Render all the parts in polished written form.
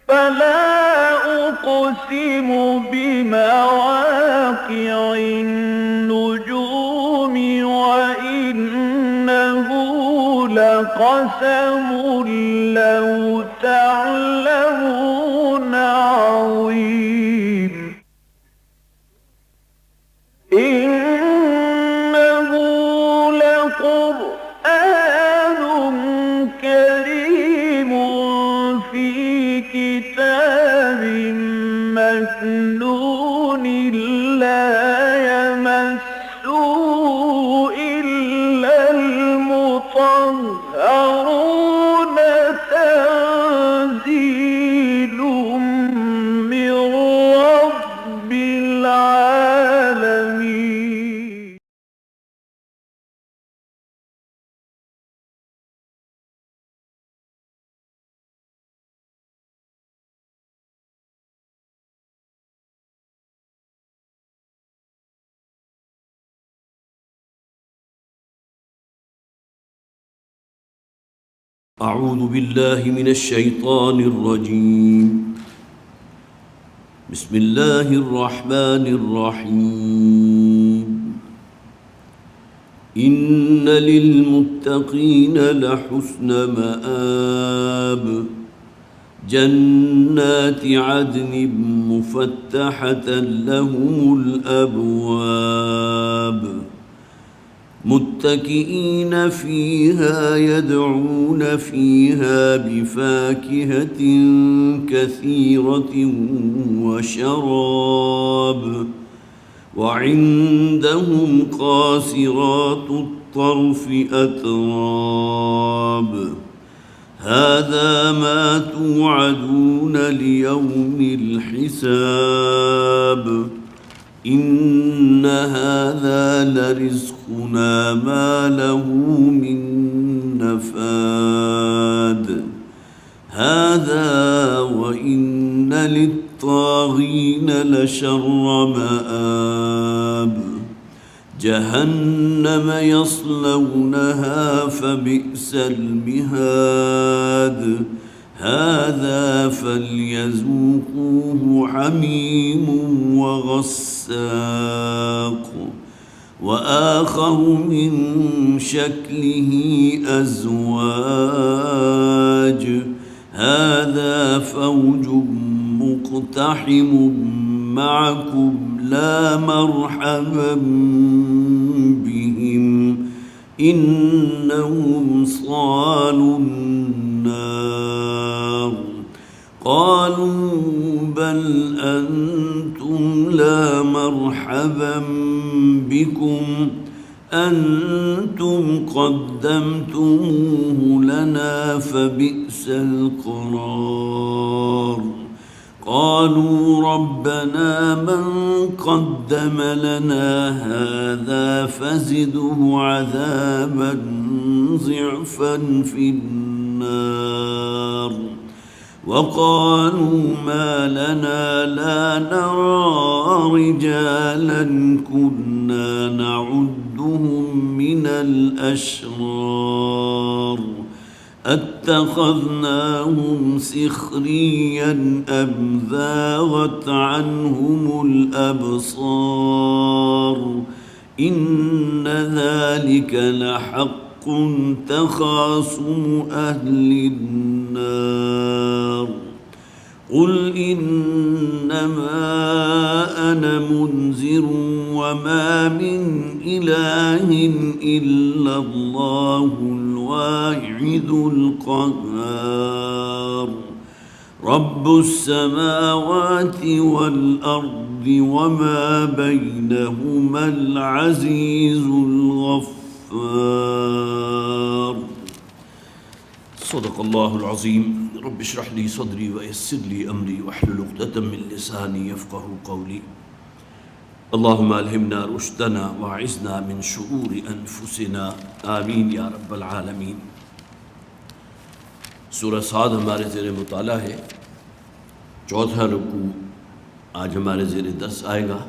فلا أقسم بمواقع النجوم وإنه لقسم لو تعلمون عظيم إنه لقرآن كريم في كتاب مكنون لا يمسه إلا المطهرون تنزيل من رب العالمين. أعوذ بالله من الشيطان الرجيم. بسم الله الرحمن الرحيم. إن للمتقين لحسن مآب جنات عدن مفتحة لهم الأبواب متكئين فيها يدعون فيها بفاكهة كثيرة وشراب وعندهم قاصرات الطرف أتراب هذا ما توعدون ليوم الحساب إن هذا لرزقنا ما له من نفاد هذا وإن للطاغين لشر مآب جهنم يصلونها فبئس المهاد هذا فليذوقوه حميم وغساق وآخر من شكله أزواج هذا فوج مقتحم معكم لا مرحبا بهم إنهم صالوا النار قالوا بل أنتم لا مرحبا بكم أنتم قدمتموه لنا فبئس القرار قالوا ربنا من قدم لنا هذا فزده عذابا ضعفا في النار وقالوا ما لنا لا نرى رجالا كنا نعدهم من الأشرار أتخذناهم سخريا أم زاغت عنهم الأبصار إن ذلك لحق تخاصم أهل النار قل إنما أنا منذر وما من إله إلا الله الواحد القهار رب السماوات والأرض وما بينهما العزيز الغفار صدق الله العظيم. رب اشرح لي صدري ويسر لي أمري واحلل عقدة من لساني يفقه قولي. اللهم ألهمنا رشدنا واعذنا من شرور أنفسنا آمین یا رب العالمین. سورہ صاد ہمارے زیر مطالعہ ہے. چوتھا رکوع آج ہمارے زیر درس آئے گا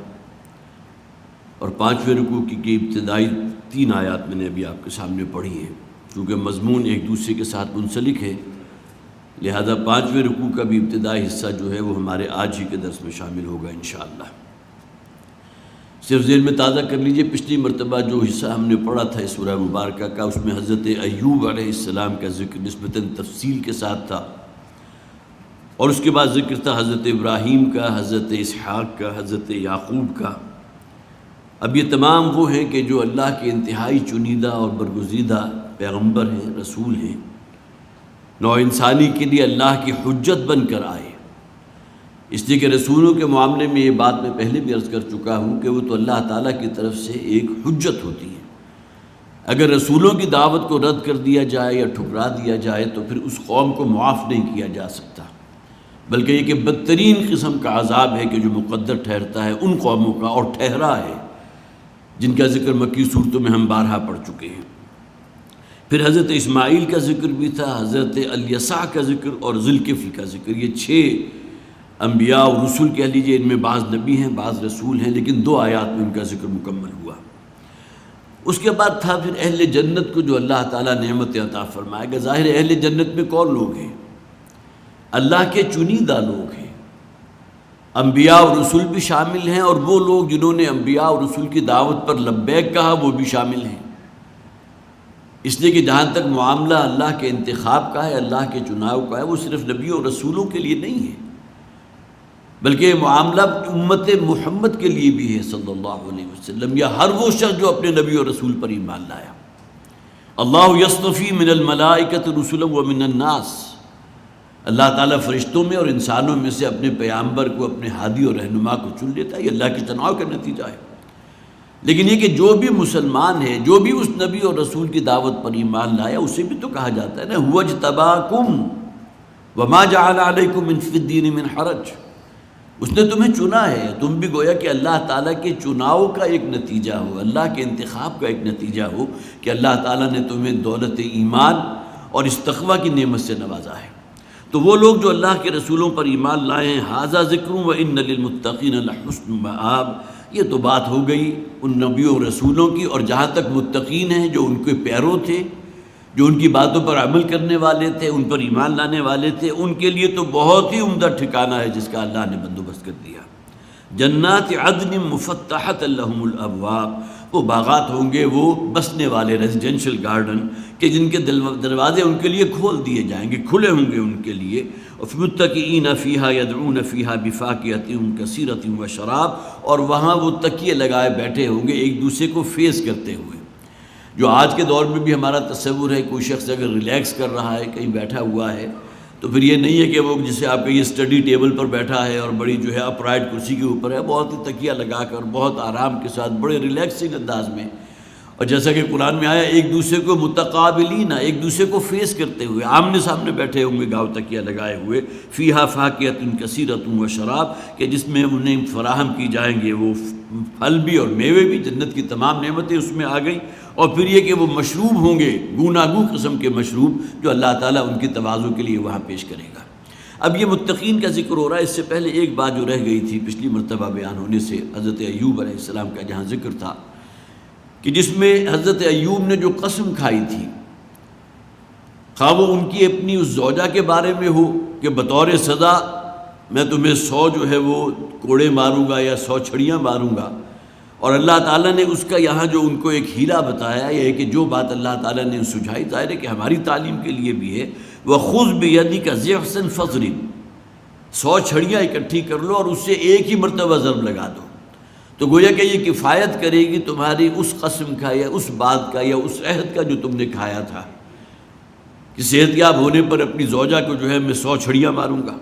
اور پانچویں رکوع کی ابتدائی 3 آیات میں نے ابھی آپ کے سامنے پڑھی ہیں. چونکہ مضمون ایک دوسرے کے ساتھ منسلک ہے لہذا 5ویں رکوع کا بھی ابتدائی حصہ جو ہے وہ ہمارے آج ہی کے درس میں شامل ہوگا انشاءاللہ۔ صرف ذہن میں تازہ کر لیجئے، پچھلی مرتبہ جو حصہ ہم نے پڑھا تھا اس سورہ مبارکہ کا، اس میں حضرت ایوب علیہ السلام کا ذکر نسبتاً تفصیل کے ساتھ تھا، اور اس کے بعد ذکر تھا حضرت ابراہیم کا، حضرت اسحاق کا، حضرت یعقوب کا۔ اب یہ تمام وہ ہیں کہ جو اللہ کے انتہائی چنیدہ اور برگزیدہ پیغمبر ہیں، رسول ہیں، نوع انسانی کے لیے اللہ کی حجت بن کر آئے۔ اس لیے کہ رسولوں کے معاملے میں یہ بات میں پہلے بھی عرض کر چکا ہوں کہ وہ تو اللہ تعالیٰ کی طرف سے ایک حجت ہوتی ہے۔ اگر رسولوں کی دعوت کو رد کر دیا جائے یا ٹھکرا دیا جائے تو پھر اس قوم کو معاف نہیں کیا جا سکتا، بلکہ یہ کہ بدترین قسم کا عذاب ہے کہ جو مقدر ٹھہرتا ہے ان قوموں کا، اور ٹھہرا ہے، جن کا ذکر مکی صورتوں میں ہم بارہا پڑھ چکے ہیں۔ پھر حضرت اسماعیل کا ذکر بھی تھا، حضرت الیسع کا ذکر اور ذوالکفل کا ذکر۔ یہ 6 انبیاء اور رسول کہہ لیجئے، ان میں بعض نبی ہیں بعض رسول ہیں، لیکن 2 آیات میں ان کا ذکر مکمل ہوا۔ اس کے بعد تھا پھر اہل جنت کو جو اللہ تعالیٰ نعمت عطا فرمائے گا۔ ظاہر ہے اہل جنت میں کون لوگ ہیں؟ اللہ کے چنیدہ لوگ ہیں، انبیاء اور رسول بھی شامل ہیں، اور وہ لوگ جنہوں نے انبیاء اور رسول کی دعوت پر لبیک کہا وہ بھی شامل ہیں۔ اس لیے کہ جہاں تک معاملہ اللہ کے انتخاب کا ہے، اللہ کے چناؤ کا ہے، وہ صرف نبیوں اور رسولوں کے لیے نہیں ہے، بلکہ یہ معاملہ امت محمد کے لیے بھی ہے صلی اللہ علیہ وسلم، یا ہر وہ شخص جو اپنے نبی اور رسول پر ایمان لایا۔ اللہ یصطفی من الملائکۃ رسلا ومن الناس، اللہ تعالیٰ فرشتوں میں اور انسانوں میں سے اپنے پیغمبر کو، اپنے ہادی اور رہنما کو چن لیتا ہے، یہ اللہ کے چناؤ کا نتیجہ ہے۔ لیکن یہ کہ جو بھی مسلمان ہے، جو بھی اس نبی اور رسول کی دعوت پر ایمان لایا، اسے بھی تو کہا جاتا ہے نا، هو اجتباکم وما جعل علیکم فی الدین من حرج، اس نے تمہیں چنا ہے۔ تم بھی گویا کہ اللہ تعالیٰ کے چناؤ کا ایک نتیجہ ہو، اللہ کے انتخاب کا ایک نتیجہ ہو کہ اللہ تعالیٰ نے تمہیں دولت ایمان اور اس تقویٰ کی نعمت سے نوازا ہے۔ تو وہ لوگ جو اللہ کے رسولوں پر ایمان لائے ہیں، ھذا ذکر وان للمتقین لحسن مآب، یہ تو بات ہو گئی ان نبیوں اور رسولوں کی، اور جہاں تک متقین ہیں جو ان کے پیرو تھے، جو ان کی باتوں پر عمل کرنے والے تھے، ان پر ایمان لانے والے تھے، ان کے لیے تو بہت ہی عمدہ ٹھکانہ ہے جس کا اللہ نے بندوبست کر دیا۔ جنات عدن مفتحۃ لہم الابواب، وہ باغات ہوں گے، وہ بسنے والے ریزیڈینشل گارڈن کہ جن کے دروازے ان کے لیے کھول دیے جائیں گے، کھلے ہوں گے ان کے لیے۔ متکئین فیہا یدعون فیہا بفاکہۃ کثیرۃ وشراب، اور وہاں وہ تکیے لگائے بیٹھے ہوں گے ایک دوسرے کو فیس کرتے ہوئے۔ جو آج کے دور میں بھی ہمارا تصور ہے، کوئی شخص اگر ریلیکس کر رہا ہے، کہیں بیٹھا ہوا ہے، تو پھر یہ نہیں ہے کہ وہ جسے آپ کے یہ اسٹڈی ٹیبل پر بیٹھا ہے اور بڑی جو ہے اپ رائٹ کرسی کے اوپر ہے، بہت ہی تکیہ لگا کر بہت آرام کے ساتھ بڑے ریلیکسنگ انداز میں، اور جیسا کہ قرآن میں آیا ایک دوسرے کو متقابلین، ایک دوسرے کو فیس کرتے ہوئے آمنے سامنے بیٹھے ہوں گے، گاؤ تکیہ لگائے ہوئے۔ فیہا فاکہۃ کثیرۃ وشراب، کہ جس میں انہیں فراہم کی جائیں گے وہ پھل بھی اور میوے بھی، جنت کی تمام نعمتیں اس میں آ گئی، اور پھر یہ کہ وہ مشروب ہوں گے، گوناگوں قسم کے مشروب جو اللہ تعالیٰ ان کی تواضع کے لیے وہاں پیش کرے گا۔ اب یہ متقین کا ذکر ہو رہا ہے، اس سے پہلے ایک بات جو رہ گئی تھی پچھلی مرتبہ بیان ہونے سے، حضرت ایوب علیہ السلام کا جہاں ذکر تھا کہ جس میں حضرت ایوب نے جو قسم کھائی تھی، خواہ وہ ان کی اپنی اس زوجہ کے بارے میں ہو کہ بطور سزا میں تمہیں 100 جو ہے وہ کوڑے ماروں گا یا 100 چھڑیاں ماروں گا، اور اللہ تعالیٰ نے اس کا یہاں جو ان کو ایک ہیلا بتایا، یہ ہے کہ جو بات اللہ تعالیٰ نے سجھائی، ظاہر ہے کہ ہماری تعلیم کے لیے بھی ہے، وَخُذْ بِيَدِكَ ضِعْفًا فَاضْرِبْ، 100 چھڑیاں اکٹھی کر لو اور اس سے ایک ہی مرتبہ ضرب لگا دو، تو گویا کہ یہ کفایت کرے گی تمہاری اس قسم کا یا اس بات کا یا اس عہد کا جو تم نے کھایا تھا کہ صحت یاب ہونے پر اپنی زوجہ کو جو ہے میں 100 چھڑیاں ماروں گا۔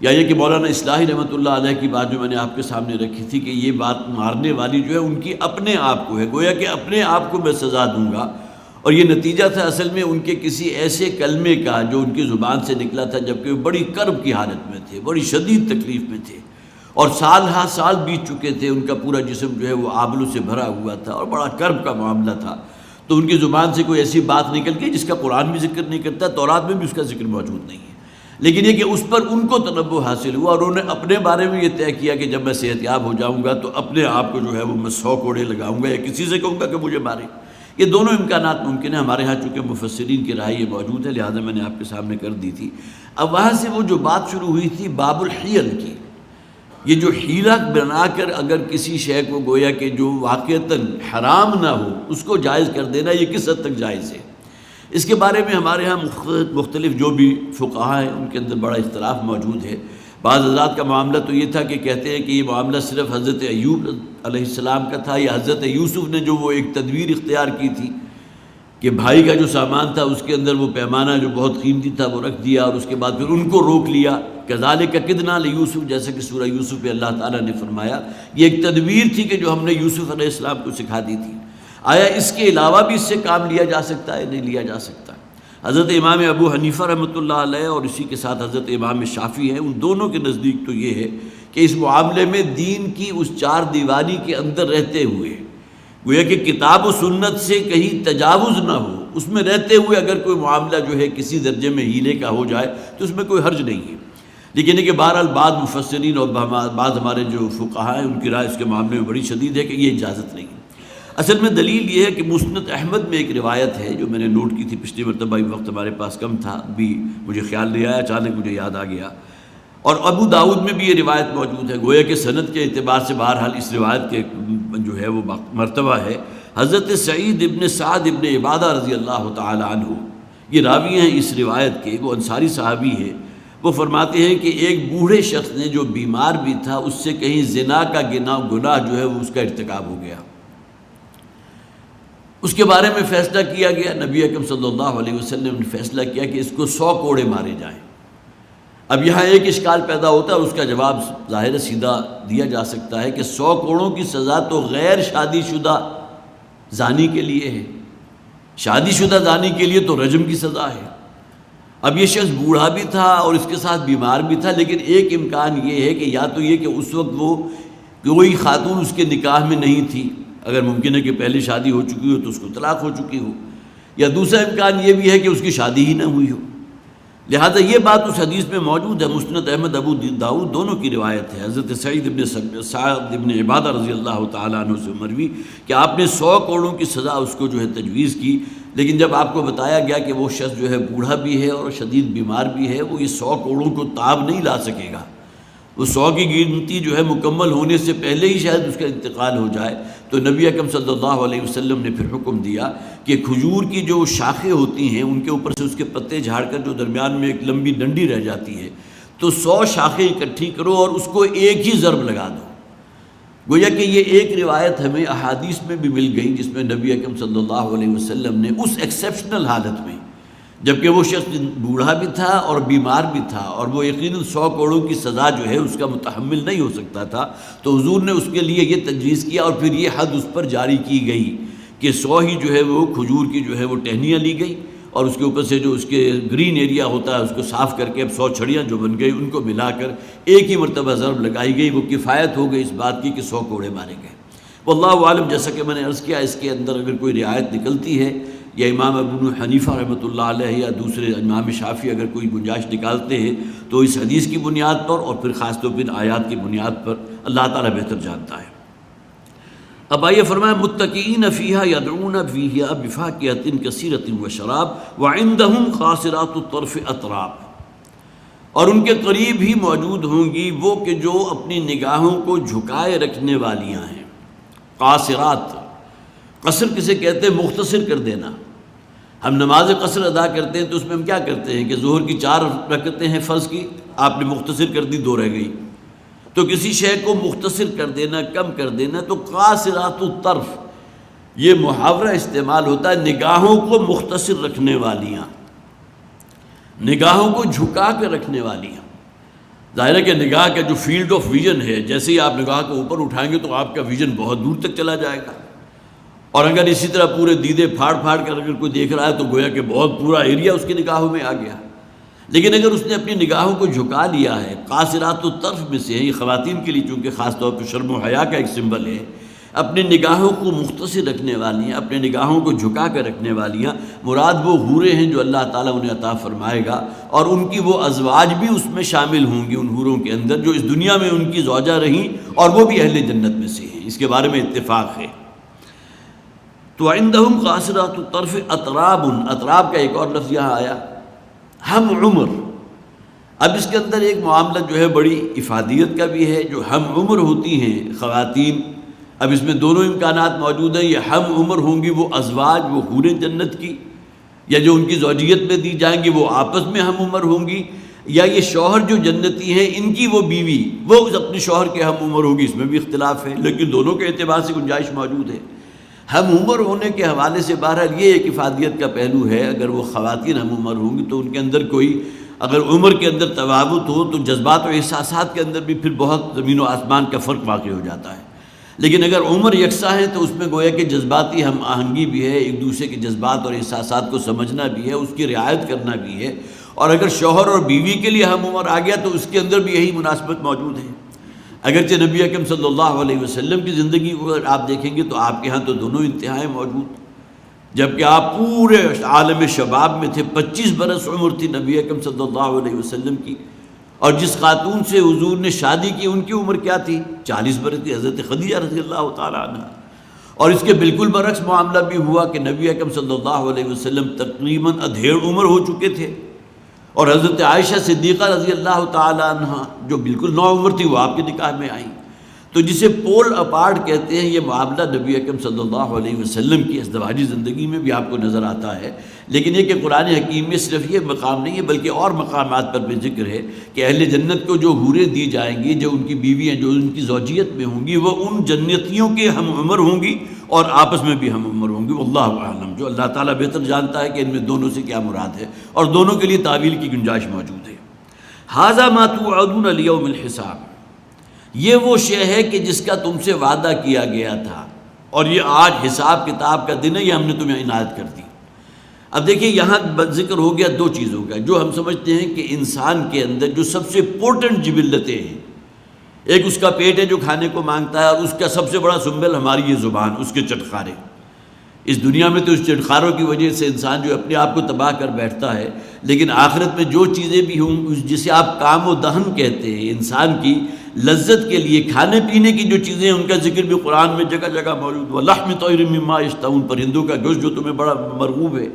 یا یہ کہ مولانا اصلاحی رحمۃ اللہ علیہ کی بات جو میں نے آپ کے سامنے رکھی تھی کہ یہ بات مارنے والی جو ہے ان کی اپنے آپ کو ہے، گویا کہ اپنے آپ کو میں سزا دوں گا، اور یہ نتیجہ تھا اصل میں ان کے کسی ایسے کلمے کا جو ان کی زبان سے نکلا تھا جبکہ وہ بڑی کرب کی حالت میں تھے، بڑی شدید تکلیف میں تھے، اور سال ہا سال بیت چکے تھے، ان کا پورا جسم جو ہے وہ آبلوں سے بھرا ہوا تھا اور بڑا کرب کا معاملہ تھا، تو ان کی زبان سے کوئی ایسی بات نکل گئی جس کا قرآن بھی ذکر نہیں کرتا، تورات میں بھی اس کا ذکر موجود نہیں ہے، لیکن یہ کہ اس پر ان کو تنبہ حاصل ہوا اور انہوں نے اپنے بارے میں یہ طے کیا کہ جب میں صحت یاب ہو جاؤں گا تو اپنے آپ کو جو ہے وہ میں 100 کوڑے لگاؤں گا یا کسی سے کہوں گا کہ مجھے مارے، یہ دونوں امکانات ممکن ہیں. ہمارے ہاں چونکہ مفسرین کی رائے یہ موجود ہے لہذا میں نے آپ کے سامنے کر دی تھی. اب وہاں سے وہ جو بات شروع ہوئی تھی باب الحیل کی، یہ جو حیلہ بنا کر اگر کسی شے کو گویا کہ جو واقعتاً حرام نہ ہو اس کو جائز کر دینا، یہ کس حد تک جائز ہے؟ اس کے بارے میں ہمارے ہاں مختلف جو بھی فقہاء ہیں ان کے اندر بڑا اختلاف موجود ہے. بعض حضرات کا معاملہ تو یہ تھا کہ کہتے ہیں کہ یہ معاملہ صرف حضرت ایوب علیہ السلام کا تھا، یا حضرت یوسف نے جو وہ ایک تدبیر اختیار کی تھی کہ بھائی کا جو سامان تھا اس کے اندر وہ پیمانہ جو بہت قیمتی تھا وہ رکھ دیا اور اس کے بعد پھر ان کو روک لیا. کذالک کدنا لیوسف، جیسے کہ سورہ یوسف پہ اللہ تعالیٰ نے فرمایا یہ ایک تدبیر تھی کہ جو ہم نے یوسف علیہ السلام کو سکھا دی تھی. آیا اس کے علاوہ بھی اس سے کام لیا جا سکتا ہے؟ نہیں لیا جا سکتا. حضرت امام ابو حنیفہ رحمۃ اللہ علیہ اور اسی کے ساتھ حضرت امام شافعی ہیں، ان دونوں کے نزدیک تو یہ ہے کہ اس معاملے میں دین کی اس چار دیواری کے اندر رہتے ہوئے گویا کہ کتاب و سنت سے کہیں تجاوز نہ ہو، اس میں رہتے ہوئے اگر کوئی معاملہ جو ہے کسی درجے میں ہیلے کا ہو جائے تو اس میں کوئی حرج نہیں ہے. لیکن یہ کہ بہرحال بعض مفسرین اور بعض ہمارے جو فقہاء ہیں ان کی رائے اس کے معاملے میں بڑی شدید ہے کہ یہ اجازت نہیں ہے. اصل میں دلیل یہ ہے کہ مسند احمد میں ایک روایت ہے جو میں نے نوٹ کی تھی پچھلی مرتبہ، وقت ہمارے پاس کم تھا، بھی مجھے خیال نہیں آیا، اچانک مجھے یاد آ گیا. اور ابو داؤد میں بھی یہ روایت موجود ہے، گویا کہ سند کے اعتبار سے بہرحال اس روایت کے جو ہے وہ مرتبہ ہے. حضرت سعید ابن سعد ابن عبادہ رضی اللہ تعالی عنہ یہ راوی ہیں اس روایت کے، وہ انصاری صحابی ہے. وہ فرماتے ہیں کہ ایک بوڑھے شخص نے جو بیمار بھی تھا اس سے کہیں زنا کا گناہ جو ہے وہ اس کا ارتکاب ہو گیا. اس کے بارے میں فیصلہ کیا گیا، نبی اکرم صلی اللہ علیہ وسلم نے فیصلہ کیا کہ اس کو 100 کوڑے مارے جائیں. اب یہاں ایک اشکال پیدا ہوتا ہے، اس کا جواب ظاہر سیدھا دیا جا سکتا ہے کہ 100 کوڑوں کی سزا تو غیر شادی شدہ زانی کے لیے ہے، شادی شدہ زانی کے لیے تو رجم کی سزا ہے. اب یہ شخص بوڑھا بھی تھا اور اس کے ساتھ بیمار بھی تھا، لیکن ایک امکان یہ ہے کہ یا تو یہ کہ اس وقت وہ کوئی خاتون اس کے نکاح میں نہیں تھی، اگر ممکن ہے کہ پہلے شادی ہو چکی ہو تو اس کو طلاق ہو چکی ہو، یا دوسرا امکان یہ بھی ہے کہ اس کی شادی ہی نہ ہوئی ہو. لہذا یہ بات اس حدیث میں موجود ہے، مسند احمد ابو داؤد دونوں کی روایت ہے. حضرت سعید ابن سعد ابن عبادہ رضی اللہ تعالیٰ عنہ سے مروی کہ آپ نے 100 کوڑوں کی سزا اس کو جو ہے تجویز کی. لیکن جب آپ کو بتایا گیا کہ وہ شخص جو ہے بوڑھا بھی ہے اور شدید بیمار بھی ہے، وہ یہ 100 کوڑوں کو تاب نہیں لا سکے گا، وہ 100 کی گنتی جو ہے مکمل ہونے سے پہلے ہی شاید اس کا انتقال ہو جائے. تو نبی اکرم صلی اللہ علیہ وسلم نے پھر حکم دیا کہ کھجور کی جو شاخیں ہوتی ہیں ان کے اوپر سے اس کے پتے جھاڑ کر جو درمیان میں ایک لمبی ڈنڈی رہ جاتی ہے تو 100 شاخیں اکٹھی کرو اور اس کو ایک ہی ضرب لگا دو. گویا کہ یہ ایک روایت ہمیں احادیث میں بھی مل گئی جس میں نبی اکرم صلی اللہ علیہ وسلم نے اس ایکسیپشنل حالت میں، جبکہ وہ شخص بوڑھا بھی تھا اور بیمار بھی تھا اور وہ یقیناً 100 کوڑوں کی سزا جو ہے اس کا متحمل نہیں ہو سکتا تھا، تو حضور نے اس کے لیے یہ تجویز کیا اور پھر یہ حد اس پر جاری کی گئی کہ 100 ہی جو ہے وہ کھجور کی جو ہے وہ ٹہنیاں لی گئی اور اس کے اوپر سے جو اس کے گرین ایریا ہوتا ہے اس کو صاف کر کے اب 100 چھڑیاں جو بن گئی ان کو ملا کر ایک ہی مرتبہ ضرب لگائی گئی. وہ کفایت ہو گئی اس بات کی کہ 100 کوڑے مارے گئے. واللہ عالم، جیسا کہ میں نے عرض کیا اس کے اندر اگر کوئی رعایت نکلتی ہے یا امام ابو حنیفہ رحمۃ اللہ علیہ یا دوسرے امام شافعی اگر کوئی گنجائش نکالتے ہیں تو اس حدیث کی بنیاد پر اور پھر خاص طور پر آیات کی بنیاد پر اللہ تعالیٰ بہتر جانتا ہے. اب آئیے فرمایا متقین فیہا یدعون فیہا بفاکہۃ کثیرۃ وشراب وعندہم قاصرات الطرف اطراب، اور ان کے قریب ہی موجود ہوں گی وہ کہ جو اپنی نگاہوں کو جھکائے رکھنے والیاں ہیں. قاصرات، قصر کسے کہتے ہیں؟ مختصر کر دینا. ہم نماز قصر ادا کرتے ہیں تو اس میں ہم کیا کرتے ہیں کہ ظہر کی 4 رکعتیں ہیں فرض کی، آپ نے مختصر کر دی 2 رہ گئی. تو کسی شے کو مختصر کر دینا، کم کر دینا، تو قاصرات الطرف یہ محاورہ استعمال ہوتا ہے نگاہوں کو مختصر رکھنے والیاں، نگاہوں کو جھکا کے رکھنے والیاں. ظاہر ہے کہ نگاہ کا جو فیلڈ آف ویژن ہے، جیسے ہی آپ نگاہ کو اوپر اٹھائیں گے تو آپ کا ویژن بہت دور تک چلا جائے گا، اور اگر اسی طرح پورے دیدے پھاڑ پھاڑ کر اگر کوئی دیکھ رہا ہے تو گویا کہ بہت پورا ایریا اس کی نگاہوں میں آ گیا. لیکن اگر اس نے اپنی نگاہوں کو جھکا لیا ہے، قاصرات الطرف میں سے ہے، یہ خواتین کے لیے چونکہ خاص طور پر شرم و حیا کا ایک سمبل ہے، اپنی نگاہوں کو مختصر رکھنے والیاں، اپنے نگاہوں کو جھکا کر رکھنے والیاں، مراد وہ حوریں ہیں جو اللہ تعالیٰ انہیں عطا فرمائے گا، اور ان کی وہ ازواج بھی اس میں شامل ہوں گی ان حوروں کے اندر جو اس دنیا میں ان کی زوجہ رہیں اور وہ بھی اہل جنت میں سے ہیں. اس کے بارے میں اتفاق ہے. تو عندہم قاصرات الطرف اطراب، اطراب کا ایک اور لفظ یہاں آیا، ہم عمر۔ اب اس کے اندر ایک معاملہ جو ہے بڑی افادیت کا بھی ہے، جو ہم عمر ہوتی ہیں خواتین، اب اس میں دونوں امکانات موجود ہیں، یہ ہم عمر ہوں گی وہ ازواج، وہ حوریں جنت کی، یا جو ان کی زوجیت میں دی جائیں گی وہ آپس میں ہم عمر ہوں گی، یا یہ شوہر جو جنتی ہیں ان کی وہ بیوی وہ اپنے شوہر کے ہم عمر ہوگی، اس میں بھی اختلاف ہے، لیکن دونوں کے اعتبار سے گنجائش موجود ہے۔ ہم عمر ہونے کے حوالے سے بہرحال یہ ایک افادیت کا پہلو ہے، اگر وہ خواتین ہم عمر ہوں گی تو ان کے اندر کوئی، اگر عمر کے اندر تفاوت ہو تو جذبات و احساسات کے اندر بھی پھر بہت زمین و آسمان کا فرق واقع ہو جاتا ہے، لیکن اگر عمر یکساں ہے تو اس میں گویا کہ جذباتی ہم آہنگی بھی ہے، ایک دوسرے کے جذبات اور احساسات کو سمجھنا بھی ہے، اس کی رعایت کرنا بھی ہے، اور اگر شوہر اور بیوی کے لیے ہم عمر آ گیا تو اس کے اندر بھی یہی مناسبت موجود ہے۔ اگرچہ نبی اکرم صلی اللہ علیہ وسلم کی زندگی کو اگر آپ دیکھیں گے تو آپ کے ہاں تو دونوں انتہائیں موجود، جبکہ آپ پورے عالم شباب میں تھے، 25 برس عمر تھی نبی اکرم صلی اللہ علیہ وسلم کی، اور جس خاتون سے حضور نے شادی کی ان کی عمر کیا تھی؟ 40 برس کی، حضرت خدیجہ رضی اللہ تعالیٰ عنہ۔ اور اس کے بالکل برعکس معاملہ بھی ہوا کہ نبی اکرم صلی اللہ علیہ وسلم تقریباً ادھیڑ عمر ہو چکے تھے، اور حضرت عائشہ صدیقہ رضی اللہ تعالیٰ عنہ جو بالکل نو عمر تھی وہ آپ کے نکاح میں آئیں، تو جسے پول اپارٹ کہتے ہیں، یہ معاملہ نبی اکرم صلی اللہ علیہ وسلم کی ازدواجی زندگی میں بھی آپ کو نظر آتا ہے، لیکن یہ کہ قرآن حکیم میں صرف یہ مقام نہیں ہے بلکہ اور مقامات پر بھی ذکر ہے کہ اہل جنت کو جو حوریں دی جائیں گی، جو ان کی بیویاں جو ان کی زوجیت میں ہوں گی، وہ ان جنتیوں کے ہم عمر ہوں گی اور آپس میں بھی ہم عمر ہوں گی، واللہ اعلم، جو اللہ تعالیٰ بہتر جانتا ہے کہ ان میں دونوں سے کیا مراد ہے، اور دونوں کے لیے تعویل کی گنجائش موجود ہے۔ ھذا ما توعدون لیوم الحساب، یہ وہ شے ہے کہ جس کا تم سے وعدہ کیا گیا تھا، اور یہ آج حساب کتاب کا دن ہے، یہ ہم نے تمہیں عنایت کر دی۔ اب دیکھیں یہاں ذکر ہو گیا دو چیزوں کا، جو ہم سمجھتے ہیں کہ انسان کے اندر جو سب سے پورٹنٹ جبلتیں ہیں، ایک اس کا پیٹ ہے جو کھانے کو مانگتا ہے، اور اس کا سب سے بڑا سنبل ہماری یہ زبان، اس کے چٹخارے۔ اس دنیا میں تو اس چٹخاروں کی وجہ سے انسان جو اپنے آپ کو تباہ کر بیٹھتا ہے، لیکن آخرت میں جو چیزیں بھی ہوں، جسے آپ کام و دہن کہتے ہیں، انسان کی لذت کے لیے کھانے پینے کی جو چیزیں ہیں ان کا ذکر بھی قرآن میں جگہ جگہ موجود، وَلَحْمِ طَيْرٍ مِّمَّا يَشْتَهُونَ، پرندوں کا گوشت جو تمہیں بڑا مرغوب ہے،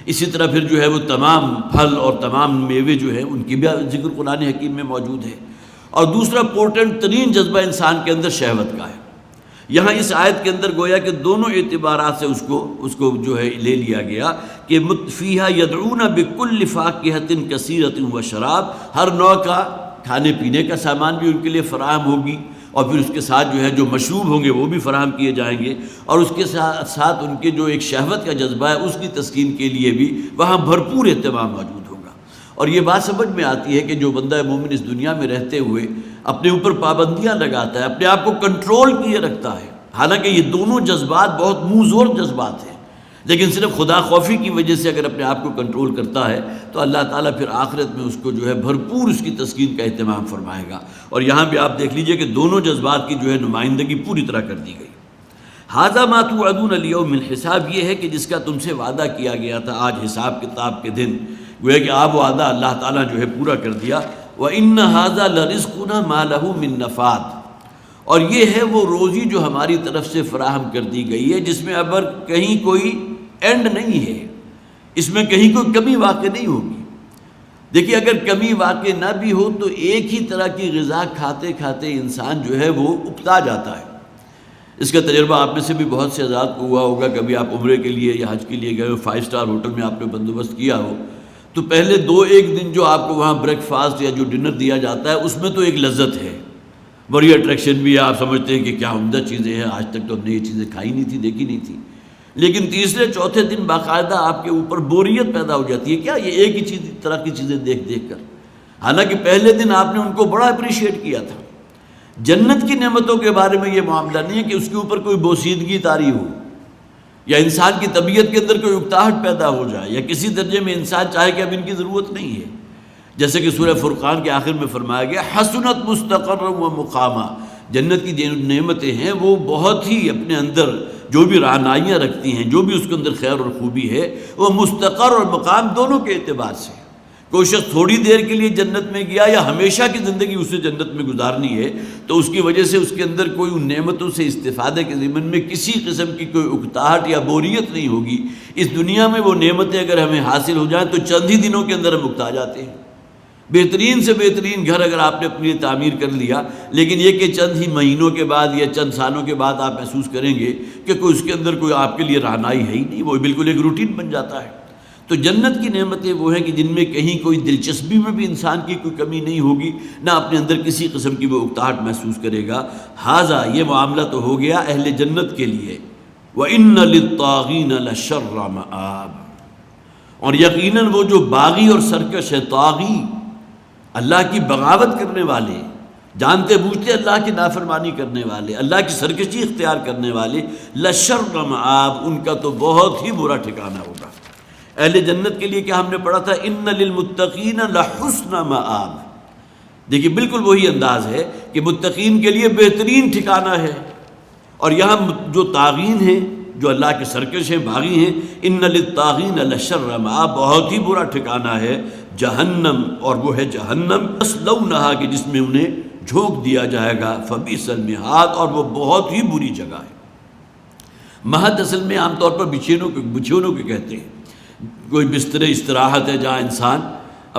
اسی طرح پھر جو ہے وہ تمام پھل اور تمام میوے جو ہیں ان کی بھی ذکر قرآن حکیم میں موجود ہے۔ اور دوسرا پورٹنٹ ترین جذبہ انسان کے اندر شہوت کا ہے، یہاں اس آیت کے اندر گویا کہ دونوں اعتبارات سے اس کو جو ہے لے لیا گیا کہ فیہا یدعون بکل فاکہۃ کثیرۃ وشراب، ہر نوع کا کھانے پینے کا سامان بھی ان کے لیے فراہم ہوگی، اور پھر اس کے ساتھ جو ہے جو مشروب ہوں گے وہ بھی فراہم کیے جائیں گے، اور اس کے ساتھ ان کے جو ایک شہوت کا جذبہ ہے اس کی تسکین کے لیے بھی وہاں بھرپور اہتمام موجود ہوگا۔ اور یہ بات سمجھ میں آتی ہے کہ جو بندہ مومن اس دنیا میں رہتے ہوئے اپنے اوپر پابندیاں لگاتا ہے، اپنے آپ کو کنٹرول کیے رکھتا ہے، حالانکہ یہ دونوں جذبات بہت منہ زور جذبات ہیں، لیکن صرف خدا خوفی کی وجہ سے اگر اپنے آپ کو کنٹرول کرتا ہے تو اللہ تعالیٰ پھر آخرت میں اس کو جو ہے بھرپور اس کی تسکین کا اہتمام فرمائے گا۔ اور یہاں بھی آپ دیکھ لیجئے کہ دونوں جذبات کی جو ہے نمائندگی پوری طرح کر دی گئی۔ ھذا ما توعدون لیوم الحساب، یہ ہے کہ جس کا تم سے وعدہ کیا گیا تھا آج حساب کتاب کے دن، گویا کہ آپ وعدہ اللہ تعالیٰ جو ہے پورا کر دیا۔ وَإِنَّ هَذَا لَرِزْقُنَا مَا لَهُ مِن نَفَادٍ، اور یہ ہے وہ روزی جو ہماری طرف سے فراہم کر دی گئی ہے، جس میں اب کہیں کوئی اینڈ نہیں ہے، اس میں کہیں کوئی کمی واقع نہیں ہوگی۔ دیکھیے اگر کمی واقع نہ بھی ہو تو ایک ہی طرح کی غذا کھاتے کھاتے انسان جو ہے وہ اکتا جاتا ہے۔ اس کا تجربہ آپ میں سے بھی بہت سے حضرات کو ہوا ہوگا، کبھی آپ عمرے کے لیے یا حج کے لیے گئے ہو، 5 اسٹار ہوٹل میں آپ نے بندوبست کیا ہو، تو پہلے 2-1 دن جو آپ کو وہاں بریک فاسٹ یا جو ڈنر دیا جاتا ہے اس میں تو ایک لذت ہے، بڑی اٹریکشن بھی ہے، آپ سمجھتے ہیں کہ کیا عمدہ چیزیں ہیں، آج تک تو ہم نے یہ چیزیں کھائی نہیں تھی، دیکھی نہیں تھی، لیکن تیسرے چوتھے دن باقاعدہ آپ کے اوپر بوریت پیدا ہو جاتی ہے، کیا یہ ایک ہی طرح کی چیزیں دیکھ دیکھ کر، حالانکہ پہلے دن آپ نے ان کو بڑا اپریشیٹ کیا تھا۔ جنت کی نعمتوں کے بارے میں یہ معاملہ نہیں ہے کہ اس کے اوپر کوئی بوسیدگی طاری ہو، یا انسان کی طبیعت کے اندر کوئی اکتاہٹ پیدا ہو جائے، یا کسی درجے میں انسان چاہے کہ اب ان کی ضرورت نہیں ہے، جیسے کہ سورہ فرقان کے آخر میں فرمایا گیا حسنت مستقرا و مقاما، جنت کی جو نعمتیں ہیں وہ بہت ہی اپنے اندر جو بھی رعنائیاں رکھتی ہیں، جو بھی اس کے اندر خیر اور خوبی ہے وہ مستقر اور مقام دونوں کے اعتبار سے، کوئی شخص تھوڑی دیر کے لیے جنت میں گیا یا ہمیشہ کی زندگی اسے جنت میں گزارنی ہے تو اس کی وجہ سے اس کے اندر کوئی ان نعمتوں سے استفادے کے ضمن میں کسی قسم کی کوئی اکتاہٹ یا بوریت نہیں ہوگی۔ اس دنیا میں وہ نعمتیں اگر ہمیں حاصل ہو جائیں تو چند ہی دنوں کے اندر ہم اکتا جاتے ہیں۔ بہترین سے بہترین گھر اگر آپ نے اپنے لیے تعمیر کر لیا، لیکن یہ کہ چند ہی مہینوں کے بعد یا چند سالوں کے بعد آپ محسوس کریں گے کہ کوئی اس کے اندر کوئی آپ کے لیے رہنائی ہے ہی نہیں، وہ بالکل ایک روٹین بن جاتا ہے۔ تو جنت کی نعمتیں وہ ہیں کہ جن میں کہیں کوئی دلچسپی میں بھی انسان کی کوئی کمی نہیں ہوگی، نہ اپنے اندر کسی قسم کی وہ اکتاہٹ محسوس کرے گا۔ ہذا یہ معاملہ تو ہو گیا اہل جنت کے لیے۔ وَإِنَّ لِلطَّاغِينَ لَشَرَّ مَآبٍ، اور یقیناً وہ جو باغی اور سرکش ہے، طاغی، اللہ کی بغاوت کرنے والے، جانتے بوجھتے اللہ کی نافرمانی کرنے والے، اللہ کی سرکشی اختیار کرنے والے، لَشَرَّ مَآبٍ، ان کا تو بہت ہی برا ٹھکانہ ہوگا۔ اہل جنت کے لیے کیا ہم نے پڑھا تھا؟ ان للمتقین لحسن مآب۔ دیکھیے بالکل وہی انداز ہے کہ متقین کے لیے بہترین ٹھکانہ ہے، اور یہاں جو طاغین ہیں، جو اللہ کے سرکش ہیں، باغی ہیں، ان للطاغین لشر مآب، بہت ہی برا ٹھکانہ ہے جہنم، اور وہ ہے جہنم یصلونھا، کہ جس میں انہیں جھونک دیا جائے گا، فبئس المہاد، اور وہ بہت ہی بری جگہ ہے۔ مہد اصل میں عام طور پر بچھونوں کو کہتے ہیں، کوئی بستر استراحت ہے جہاں انسان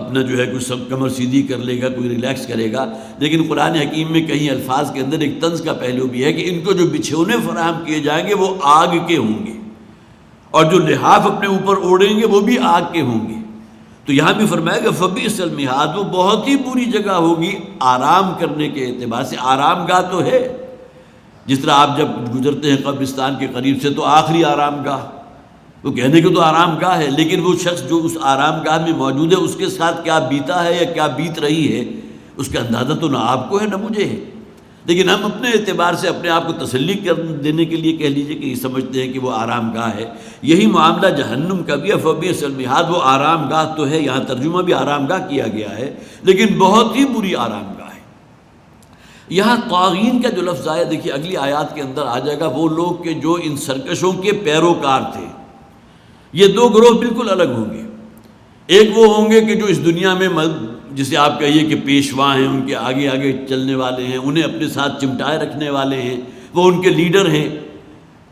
اپنا جو ہے کوئی سب کمر سیدھی کر لے گا، کوئی ریلیکس کرے گا، لیکن قرآن حکیم میں کہیں الفاظ کے اندر ایک طنز کا پہلو بھی ہے کہ ان کو جو بچھونے فراہم کیے جائیں گے وہ آگ کے ہوں گے، اور جو لحاف اپنے اوپر اوڑھیں گے وہ بھی آگ کے ہوں گے۔ تو یہاں بھی فرمایا کہ فبئس المہاد، وہ بہت ہی بری جگہ ہوگی آرام کرنے کے اعتبار سے۔ آرام گاہ تو ہے، جس طرح آپ جب گزرتے ہیں قبرستان کے قریب سے تو آخری آرام گاہ، وہ کہنے کو تو آرام گاہ ہے، لیکن وہ شخص جو اس آرام گاہ میں موجود ہے اس کے ساتھ کیا بیتا ہے یا کیا بیت رہی ہے اس کا اندازہ تو نہ آپ کو ہے نہ مجھے ہے۔ لیکن ہم اپنے اعتبار سے اپنے آپ کو تسلی دینے کے لیے کہہ لیجئے کہ یہ سمجھتے ہیں کہ وہ آرام گاہ ہے۔ یہی معاملہ جہنم کا بھی ہے، فبئس المہاد، وہ آرام گاہ تو ہے، یہاں ترجمہ بھی آرام گاہ کیا گیا ہے، لیکن بہت ہی بری آرام گاہ ہے۔ یہاں طاغین کا جو لفظ آیا، دیکھیے اگلی آیات کے اندر آ جائے گا، وہ لوگ کہ جو ان سرکشوں کے پیروکار تھے۔ یہ دو گروہ بالکل الگ ہوں گے۔ ایک وہ ہوں گے کہ جو اس دنیا میں جسے آپ کہیے کہ پیشوا ہیں، ان کے آگے آگے چلنے والے ہیں، انہیں اپنے ساتھ چمٹائے رکھنے والے ہیں، وہ ان کے لیڈر ہیں،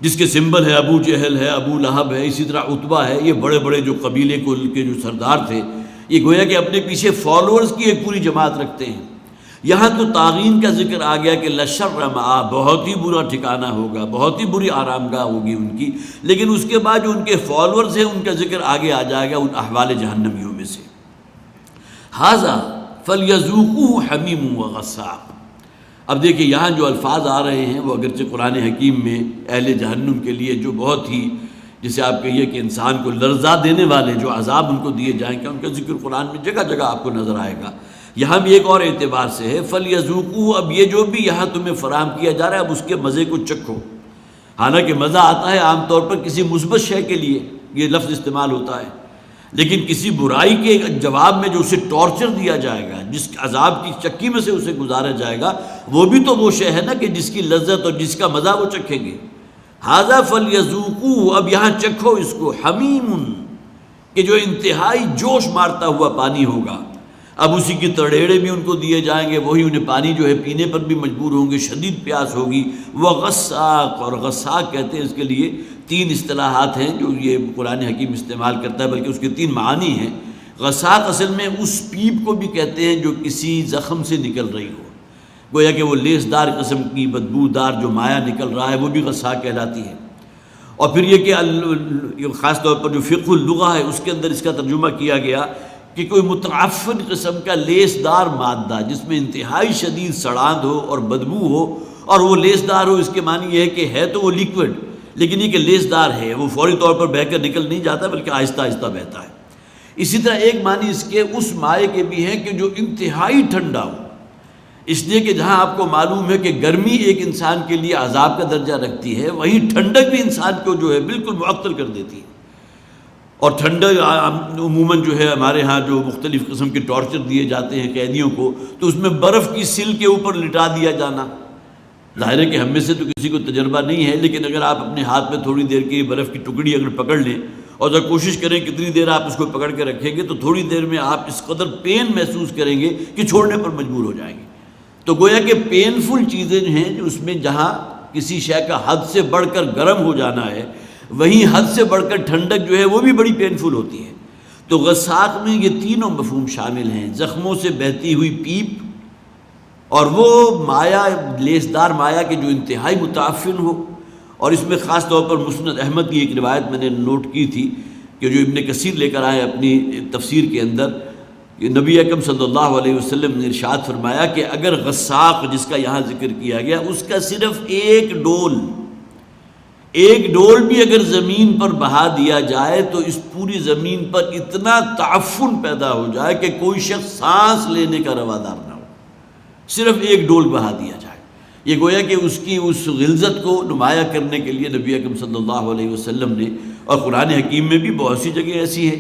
جس کے سمبل ہے ابو جہل ہے، ابو لہب ہے، اسی طرح عتبہ ہے، یہ بڑے بڑے جو قبیلے کے جو سردار تھے، یہ گویا کہ اپنے پیچھے فالوورز کی ایک پوری جماعت رکھتے ہیں۔ یہاں تو طاغین کا ذکر آ گیا کہ لشر مآب، بہت ہی برا ٹھکانہ ہوگا، بہت ہی بری آرام گاہ ہوگی ان کی، لیکن اس کے بعد جو ان کے فالوورز ہیں ان کا ذکر آگے آ جائے گا ان احوال جہنمیوں میں سے۔ ھذا فلیذوقوہ حمیم وغساق۔ اب دیکھیں یہاں جو الفاظ آ رہے ہیں وہ اگرچہ قرآن حکیم میں اہل جہنم کے لیے جو بہت ہی، جسے آپ کہیے کہ انسان کو لرزا دینے والے جو عذاب ان کو دیے جائیں گے، ان کا ذکر قرآن میں جگہ جگہ آپ کو نظر آئے گا۔ یہاں بھی ایک اور اعتبار سے ہے، فَلْيَذُوقُوا، اب یہ جو بھی یہاں تمہیں فراہم کیا جا رہا ہے اب اس کے مزے کو چکھو۔ حالانکہ مزہ آتا ہے عام طور پر کسی مثبت شے کے لیے یہ لفظ استعمال ہوتا ہے، لیکن کسی برائی کے جواب میں جو اسے ٹارچر دیا جائے گا، جس عذاب کی چکی میں سے اسے گزارا جائے گا، وہ بھی تو وہ شے ہے نا کہ جس کی لذت اور جس کا مزہ وہ چکھیں گے۔ ھذا فَلْيَذُوقُوا، اب یہاں چکھو اس کو، حمیم، کہ جو انتہائی جوش مارتا ہوا پانی ہوگا۔ اب اسی کی تڑیڑے بھی ان کو دیے جائیں گے، وہی انہیں پانی جو ہے پینے پر بھی مجبور ہوں گے، شدید پیاس ہوگی۔ وغساق، اور غساق کہتے ہیں اس کے لیے، تین اصطلاحات ہیں جو یہ قرآن حکیم استعمال کرتا ہے، بلکہ اس کے تین معانی ہیں۔ غساق اصل میں اس پیپ کو بھی کہتے ہیں جو کسی زخم سے نکل رہی ہو، گویا کہ وہ لیسدار قسم کی بدبودار جو مایا نکل رہا ہے وہ بھی غساق کہلاتی ہے۔ اور پھر یہ کہ خاص طور پر جو فقہ اللغہ ہے اس کے اندر اس کا ترجمہ کیا گیا کہ کوئی متعفن قسم کا لیسدار مادہ جس میں انتہائی شدید سڑاند ہو اور بدبو ہو، اور وہ لیسدار ہو، اس کے معنی یہ ہے کہ ہے تو وہ لیکوڈ، لیکن یہ کہ لیسدار ہے، وہ فوری طور پر بہہ کر نکل نہیں جاتا بلکہ آہستہ آہستہ بہتا ہے۔ اسی طرح ایک معنی اس کے اس مائع کے بھی ہیں کہ جو انتہائی ٹھنڈا ہو، اس لیے کہ جہاں آپ کو معلوم ہے کہ گرمی ایک انسان کے لیے عذاب کا درجہ رکھتی ہے، وہیں ٹھنڈک بھی انسان کو جو ہے بالکل معطل کر دیتی ہے۔ اور ٹھنڈک عموماً جو ہے ہمارے ہاں جو مختلف قسم کے ٹارچر دیے جاتے ہیں قیدیوں کو، تو اس میں برف کی سل کے اوپر لٹا دیا جانا، ظاہر ہے کہ ہم میں سے تو کسی کو تجربہ نہیں ہے، لیکن اگر آپ اپنے ہاتھ میں تھوڑی دیر کی برف کی ٹکڑی اگر پکڑ لیں اور اگر کوشش کریں کتنی دیر آپ اس کو پکڑ کے رکھیں گے تو تھوڑی دیر میں آپ اس قدر پین محسوس کریں گے کہ چھوڑنے پر مجبور ہو جائیں گے۔ تو گویا کہ پینفل چیزیں جو ہیں، جو اس میں جہاں کسی شے کا حد سے بڑھ کر گرم ہو جانا ہے، وہیں حد سے بڑھ کر ٹھنڈک جو ہے وہ بھی بڑی پینفل ہوتی ہے۔ تو غساق میں یہ تینوں مفہوم شامل ہیں، زخموں سے بہتی ہوئی پیپ، اور وہ مایا، لیسدار مایا کہ جو انتہائی متعفن ہو۔ اور اس میں خاص طور پر مسند احمد کی ایک روایت میں نے نوٹ کی تھی کہ جو ابن کثیر لے کر آئے اپنی تفسیر کے اندر، کہ نبی اکرم صلی اللہ علیہ وسلم نے ارشاد فرمایا کہ اگر غساق جس کا یہاں ذکر کیا گیا، اس کا صرف ایک ڈول بھی اگر زمین پر بہا دیا جائے تو اس پوری زمین پر اتنا تعفن پیدا ہو جائے کہ کوئی شخص سانس لینے کا روادار نہ ہو، صرف ایک ڈول بہا دیا جائے۔ یہ گویا کہ اس کی اس غلظت کو نمایاں کرنے کے لیے نبی اکرم صلی اللہ علیہ وسلم نے، اور قرآن حکیم میں بھی بہت سی جگہ ایسی ہے،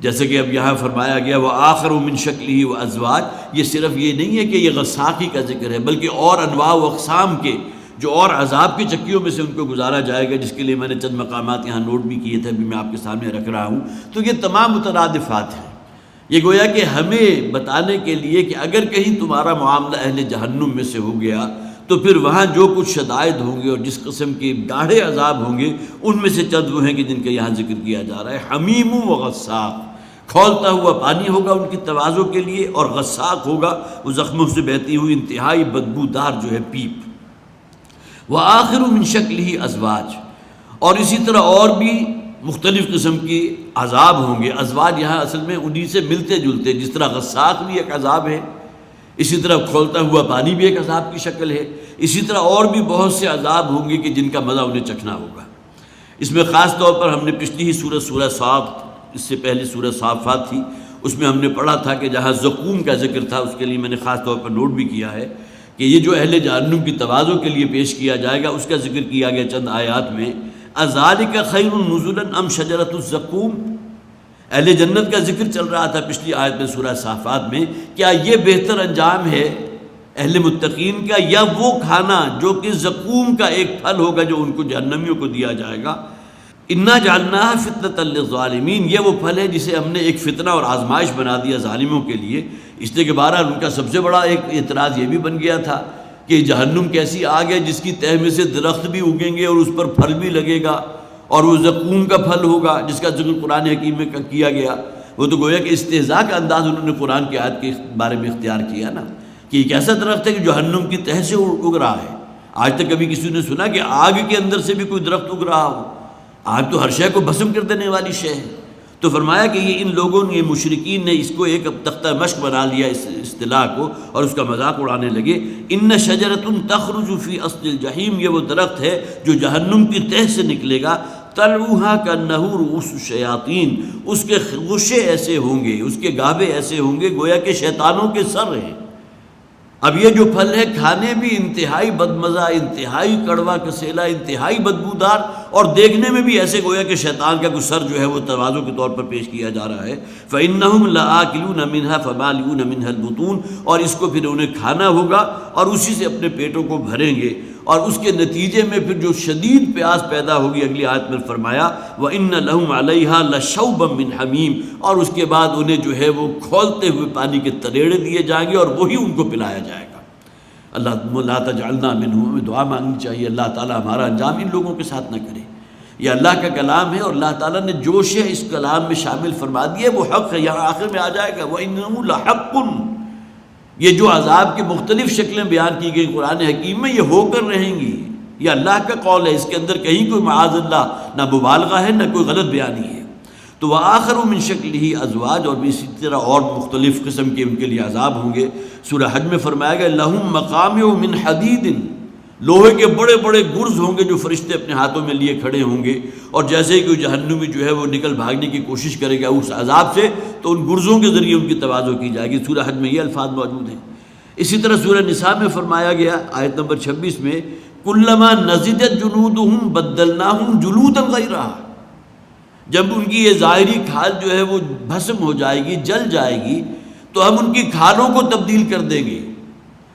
جیسے کہ اب یہاں فرمایا گیا وَآخَرُ مِن شَكْلِهِ وَأَزْوَاجٍ، یہ صرف یہ نہیں ہے کہ یہ غساقی کا ذکر ہے، بلکہ اور انواع و اقسام کے جو اور عذاب کی چکیوں میں سے ان کو گزارا جائے گا، جس کے لیے میں نے چند مقامات یہاں نوٹ بھی کیے تھے، ابھی میں آپ کے سامنے رکھ رہا ہوں۔ تو یہ تمام مترادفات ہیں، یہ گویا کہ ہمیں بتانے کے لیے کہ اگر کہیں تمہارا معاملہ اہل جہنم میں سے ہو گیا تو پھر وہاں جو کچھ شدائد ہوں گے اور جس قسم کے گاڑھے عذاب ہوں گے، ان میں سے چند وہ ہیں کہ جن کا یہاں ذکر کیا جا رہا ہے۔ حمیم و غساق، کھولتا ہوا پانی ہوگا ان کی توازوں کے لیے، اور غساق ہوگا وہ زخموں سے بہتی ہوئی انتہائی بدبودار جو ہے پیپ۔ وآخر من شکلہ ازواج، اور اسی طرح اور بھی مختلف قسم کی عذاب ہوں گے۔ ازواج یہاں اصل میں انہی سے ملتے جلتے، جس طرح غساق بھی ایک عذاب ہے، اسی طرح کھولتا ہوا پانی بھی ایک عذاب کی شکل ہے، اسی طرح اور بھی بہت سے عذاب ہوں گے کہ جن کا مزہ انہیں چکھنا ہوگا۔ اس میں خاص طور پر ہم نے پچھلی ہی سورہ صاد، اس سے پہلے سورہ صافات تھی، اس میں ہم نے پڑھا تھا کہ جہاں زقوم کا ذکر تھا، اس کے لیے میں نے خاص طور پر نوٹ بھی کیا ہے کہ یہ جو اہل جہنم کی توازوں کے لیے پیش کیا جائے گا، اس کا ذکر کیا گیا چند آیات میں۔ اذالک خیر نزلا ام شجرۃ الزقوم، اہل جنت کا ذکر چل رہا تھا پچھلی آیت میں سورہ صافات میں، کیا یہ بہتر انجام ہے اہل متقین کا، یا وہ کھانا جو کہ زقوم کا ایک پھل ہوگا جو ان کو جہنمیوں کو دیا جائے گا۔ انا جعلناها فتنۃ للظالمین، یہ وہ پھل ہے جسے ہم نے ایک فتنہ اور آزمائش بنا دیا ظالموں کے لیے۔ اس لیے کہ بہرحال ان کا سب سے بڑا ایک اعتراض یہ بھی بن گیا تھا کہ جہنم کیسی آگ ہے جس کی تہ میں سے درخت بھی اگیں گے اور اس پر پھل بھی لگے گا، اور وہ زقوم کا پھل ہوگا جس کا ذکر قرآن حکیم میں کیا گیا۔ وہ تو گویا کہ استہزاء کا انداز انہوں نے قرآن کی آیت کے بارے میں اختیار کیا نا، کہ ایک ایسا درخت ہے کہ جہنم کی تہ سے اگ رہا ہے۔ آج تک کبھی کسی نے سنا کہ آگ کے اندر سے بھی کوئی درخت اگ رہا ہو؟ آگ تو ہر شے کو بھسم کر دینے والی شے ہے۔ تو فرمایا کہ یہ ان لوگوں نے، یہ مشرکین نے اس کو ایک تختہ مشق بنا لیا اس اصطلاح کو، اور اس کا مذاق اڑانے لگے۔ ان شجرۃ تخرج فی اصل الجحیم، یہ وہ درخت ہے جو جہنم کی تہ سے نکلے گا۔ طلعھا کانہ رؤوس الشیاطین، اس کے غشے ایسے ہوں گے، اس کے گابے ایسے ہوں گے گویا کہ شیطانوں کے سر ہیں۔ اب یہ جو پھل ہے کھانے بھی انتہائی بدمزہ، انتہائی کڑوا کسیلا، انتہائی بدبودار، اور دیکھنے میں بھی ایسے گویا کہ شیطان کا کوئی سر جو ہے وہ تواضع کے طور پر پیش کیا جا رہا ہے۔ فَإِنَّهُمْ لَآكِلُونَ مِنْهَا فَمَالِئُونَ مِنْهَا الْبُطُونَ، اور اس کو پھر انہیں کھانا ہوگا اور اسی سے اپنے پیٹوں کو بھریں گے، اور اس کے نتیجے میں پھر جو شدید پیاس پیدا ہوگی، اگلی آیت میں فرمایا وَإِنَّ لَهُمْ عَلَيْهَا لَشَوْبًا مِّنْ حَمِيمٍ، اور اس کے بعد انہیں جو ہے وہ کھولتے ہوئے پانی کے تریڑے دیے جائیں گے اور وہی ان کو پلایا جائے گا۔ اللہ لا تجعلنا منہم، ہمیں دعا مانگنی چاہیے اللہ تعالیٰ ہمارا انجام ان لوگوں کے ساتھ نہ کرے۔ یہ اللہ کا کلام ہے اور اللہ تعالیٰ نے جو شے اس کلام میں شامل فرما دی ہے وہ حق ہے، یہاں آخر میں آ جائے گا وَإِنَّهُ لَحَقٌ۔ یہ جو عذاب کی مختلف شکلیں بیان کی گئی قرآن حکیم میں، یہ ہو کر رہیں گی، یہ اللہ کا قول ہے، اس کے اندر کہیں کوئی معاذ اللہ نہ مبالغہ ہے نہ کوئی غلط بیانی ہے۔ تو وآخر من شکلہ ازواج، اور بھی اسی طرح اور مختلف قسم کے ان کے لیے عذاب ہوں گے۔ سورہ حج میں فرمایا گیا لہم مقامع من حدید، لوہے کے بڑے بڑے گرز ہوں گے جو فرشتے اپنے ہاتھوں میں لیے کھڑے ہوں گے، اور جیسے ہی کوئی جہنمی جو ہے وہ نکل بھاگنے کی کوشش کرے گا اس عذاب سے تو ان گرزوں کے ذریعے ان کی تواضع کی جائے گی۔ سورہ حج میں یہ الفاظ موجود ہیں۔ اسی طرح سورہ نساء میں فرمایا گیا آیت نمبر 26 میں کلما نضجت جلودہم بدلناہم جلودا غیرہا، جب ان کی یہ ظاہری کھال جو ہے وہ بھسم ہو جائے گی، جل جائے گی، تو ہم ان کی کھالوں کو تبدیل کر دیں گے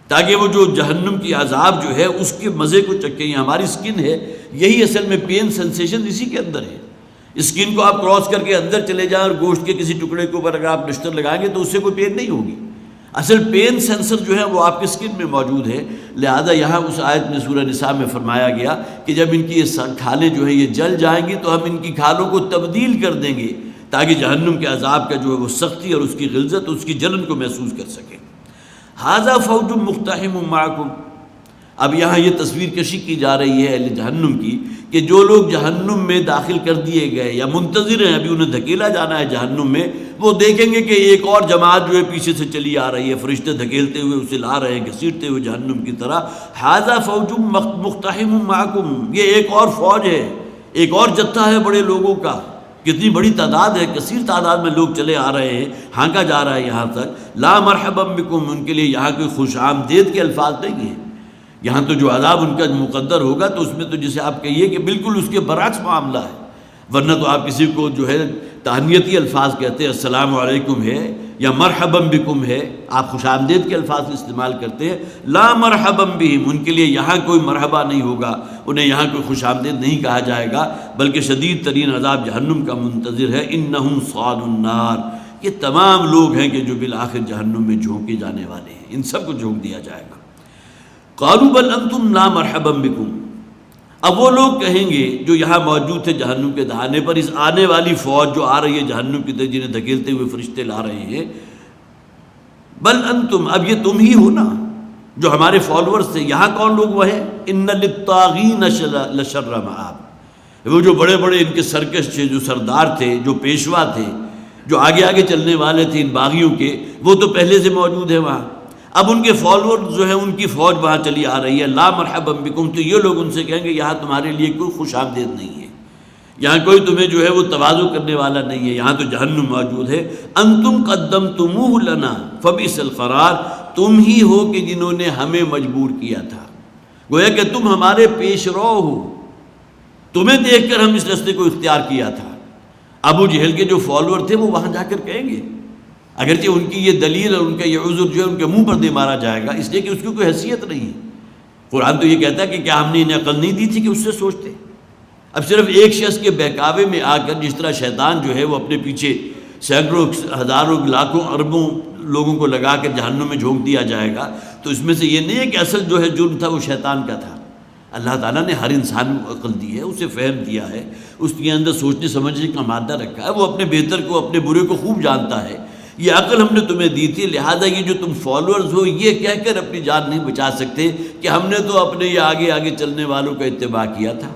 تاکہ وہ جو جہنم کی عذاب جو ہے اس کے مزے کو چکھیں۔ یہ ہماری سکن ہے، یہی اصل میں پین سنسیشن اسی کے اندر ہے۔ اسکن کو آپ کراس کر کے اندر چلے جائیں اور گوشت کے کسی ٹکڑے کے اوپر اگر آپ نشتر لگائیں گے تو اس سے کوئی پین نہیں ہوگی. اصل پین سینسر جو ہے وہ آپ کے اسکن میں موجود ہے. لہذا یہاں اس آیت میں سورہ نساء میں فرمایا گیا کہ جب ان کی یہ کھالیں جو ہیں یہ جل جائیں گی تو ہم ان کی کھالوں کو تبدیل کر دیں گے تاکہ جہنم کے عذاب کا جو ہے وہ سختی اور اس کی غلظت اس کی جلن کو محسوس کر سکیں. ھذا فوج مقتحم معکم. اب یہاں یہ تصویر کشی کی جا رہی ہے اہل جہنم کی کہ جو لوگ جہنم میں داخل کر دیے گئے یا منتظر ہیں ابھی انہیں دھکیلا جانا ہے جہنم میں، وہ دیکھیں گے کہ ایک اور جماعت جو ہے پیچھے سے چلی آ رہی ہے، فرشتے دھکیلتے ہوئے اسے لا رہے ہیں، گھسیٹتے ہوئے جہنم کی طرح. ھذا فوج مقتحم معکم. یہ ایک اور فوج ہے، ایک اور جتھا ہے بڑے لوگوں کا. کتنی بڑی تعداد ہے، کثیر تعداد میں لوگ چلے آ رہے ہیں، ہانکا جا رہا ہے یہاں تک. لا مرحبا بکم. ان کے لیے یہاں کوئی خوش آمدید کے الفاظ نہیں ہیں. یہاں تو جو عذاب ان کا مقدر ہوگا تو اس میں تو جسے آپ کہیے کہ بالکل اس کے برعکس معاملہ ہے. ورنہ تو آپ کسی کو جو ہے تہنیتی الفاظ کہتے ہیں، السلام علیکم ہے یا مرحبا بکم ہے، آپ خوش آمدید کے الفاظ استعمال کرتے ہیں. لا مرحبا بہم. ان کے لیے یہاں کوئی مرحبا نہیں ہوگا، انہیں یہاں کوئی خوش آمدید نہیں کہا جائے گا، بلکہ شدید ترین عذاب جہنم کا منتظر ہے. انہم صال النار. یہ تمام لوگ ہیں کہ جو بالآخر جہنم میں جھونکے جانے والے ہیں، ان سب کو جھونک دیا جائے گا. قالوا بل انتم لا مرحبا بکم. اب وہ لوگ کہیں گے جو یہاں موجود تھے جہنم کے دہانے پر، اس آنے والی فوج جو آ رہی ہے جہنم کی طرف جنہیں دھکیلتے ہوئے فرشتے لا رہے ہیں، بل انتم، اب یہ تم ہی ہو نا جو ہمارے فالوورز تھے. یہاں کون لوگ وہ ہیں؟ ان للطاغین لشر مآب. وہ جو بڑے بڑے ان کے سرکش تھے، جو سردار تھے، جو پیشوا تھے، جو آگے آگے چلنے والے تھے ان باغیوں کے، وہ تو پہلے سے موجود ہیں وہاں. اب ان کے فالوور جو ہیں ان کی فوج وہاں چلی آ رہی ہے. لا مرحبا بکم. تو یہ لوگ ان سے کہیں گے یہاں تمہارے لیے کوئی خوش آمدید نہیں ہے، یہاں کوئی تمہیں جو ہے وہ تواضع کرنے والا نہیں ہے، یہاں تو جہنم موجود ہے. انتم قدمتموہ لنا فبئس القرار. تم ہی ہو کہ جنہوں نے ہمیں مجبور کیا تھا. گویا کہ تم ہمارے پیش رو ہو، تمہیں دیکھ کر ہم اس راستے کو اختیار کیا تھا. ابو جہل کے جو فالوور تھے وہ وہاں جا کر کہیں گے، اگرچہ ان کی یہ دلیل اور ان کا یہ عذر جو ہے ان کے منہ پر دے مارا جائے گا، اس لیے کہ اس کی کوئی حیثیت نہیں ہے. قرآن تو یہ کہتا ہے کہ کیا ہم نے انہیں عقل نہیں دی تھی کہ اس سے سوچتے. اب صرف ایک شخص کے بہکاوے میں آ کر جس طرح شیطان جو ہے وہ اپنے پیچھے سینکڑوں ہزاروں لاکھوں اربوں لوگوں کو لگا کر جہنم میں جھونک دیا جائے گا، تو اس میں سے یہ نہیں ہے کہ اصل جو ہے جرم تھا وہ شیطان کا تھا. اللہ تعالیٰ نے ہر انسان کو عقل دی ہے، اسے فہم دیا ہے، اس کے اندر سوچنے سمجھنے کا مادہ رکھا ہے، وہ اپنے بہتر کو اپنے برے کو خوب جانتا ہے. یہ عقل ہم نے تمہیں دی تھی، لہذا یہ جو تم فالوورز ہو یہ کہہ کر اپنی جان نہیں بچا سکتے کہ ہم نے تو اپنے یہ آگے آگے چلنے والوں کا اتباع کیا تھا.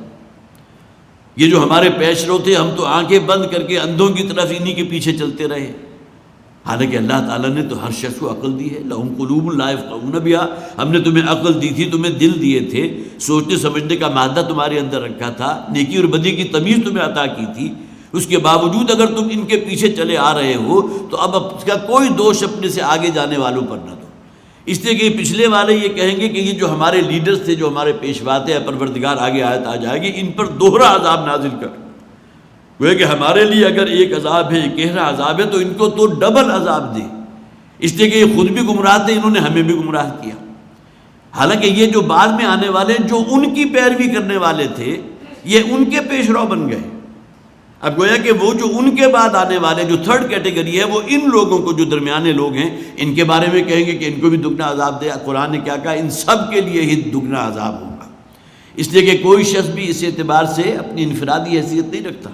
یہ جو ہمارے پیش رو تھے ہم تو آنکھیں بند کر کے اندھوں کی طرف انہی کے پیچھے چلتے رہے. حالانکہ اللہ تعالیٰ نے تو ہر شخص کو عقل دی ہے. لہم قلوب لا یفقہون بہا. ہم نے تمہیں عقل دی تھی، تمہیں دل دیے تھے، سوچنے سمجھنے کا مادہ تمہارے اندر رکھا تھا، نیکی اور بدی کی تمیز تمہیں عطا کی تھی. اس کے باوجود اگر تم ان کے پیچھے چلے آ رہے ہو تو اب اس کا کوئی دوش اپنے سے آگے جانے والوں پر نہ دو. اس لیے کہ پچھلے والے یہ کہیں گے کہ یہ جو ہمارے لیڈرز تھے، جو ہمارے پیشوا تھے، پروردگار آگے آیت آ جائے گی ان پر دوہرا عذاب نازل کر. وہ کہ ہمارے لیے اگر ایک عذاب ہے، ایک گہرا عذاب ہے، تو ان کو تو ڈبل عذاب دے. اس لیے کہ یہ خود بھی گمراہ تھے، انہوں نے ہمیں بھی گمراہ کیا. حالانکہ یہ جو بعد میں آنے والے جو ان کی پیروی کرنے والے تھے یہ ان کے پیش رو بن گئے. اب گویا کہ وہ جو ان کے بعد آنے والے جو تھرڈ کیٹیگری ہے وہ ان لوگوں کو جو درمیانے لوگ ہیں ان کے بارے میں کہیں گے کہ ان کو بھی دگنا عذاب دے. قرآن نے کیا کہا؟ ان سب کے لیے ہی دگنا عذاب ہوگا. اس لیے کہ کوئی شخص بھی اس اعتبار سے اپنی انفرادی حیثیت نہیں رکھتا.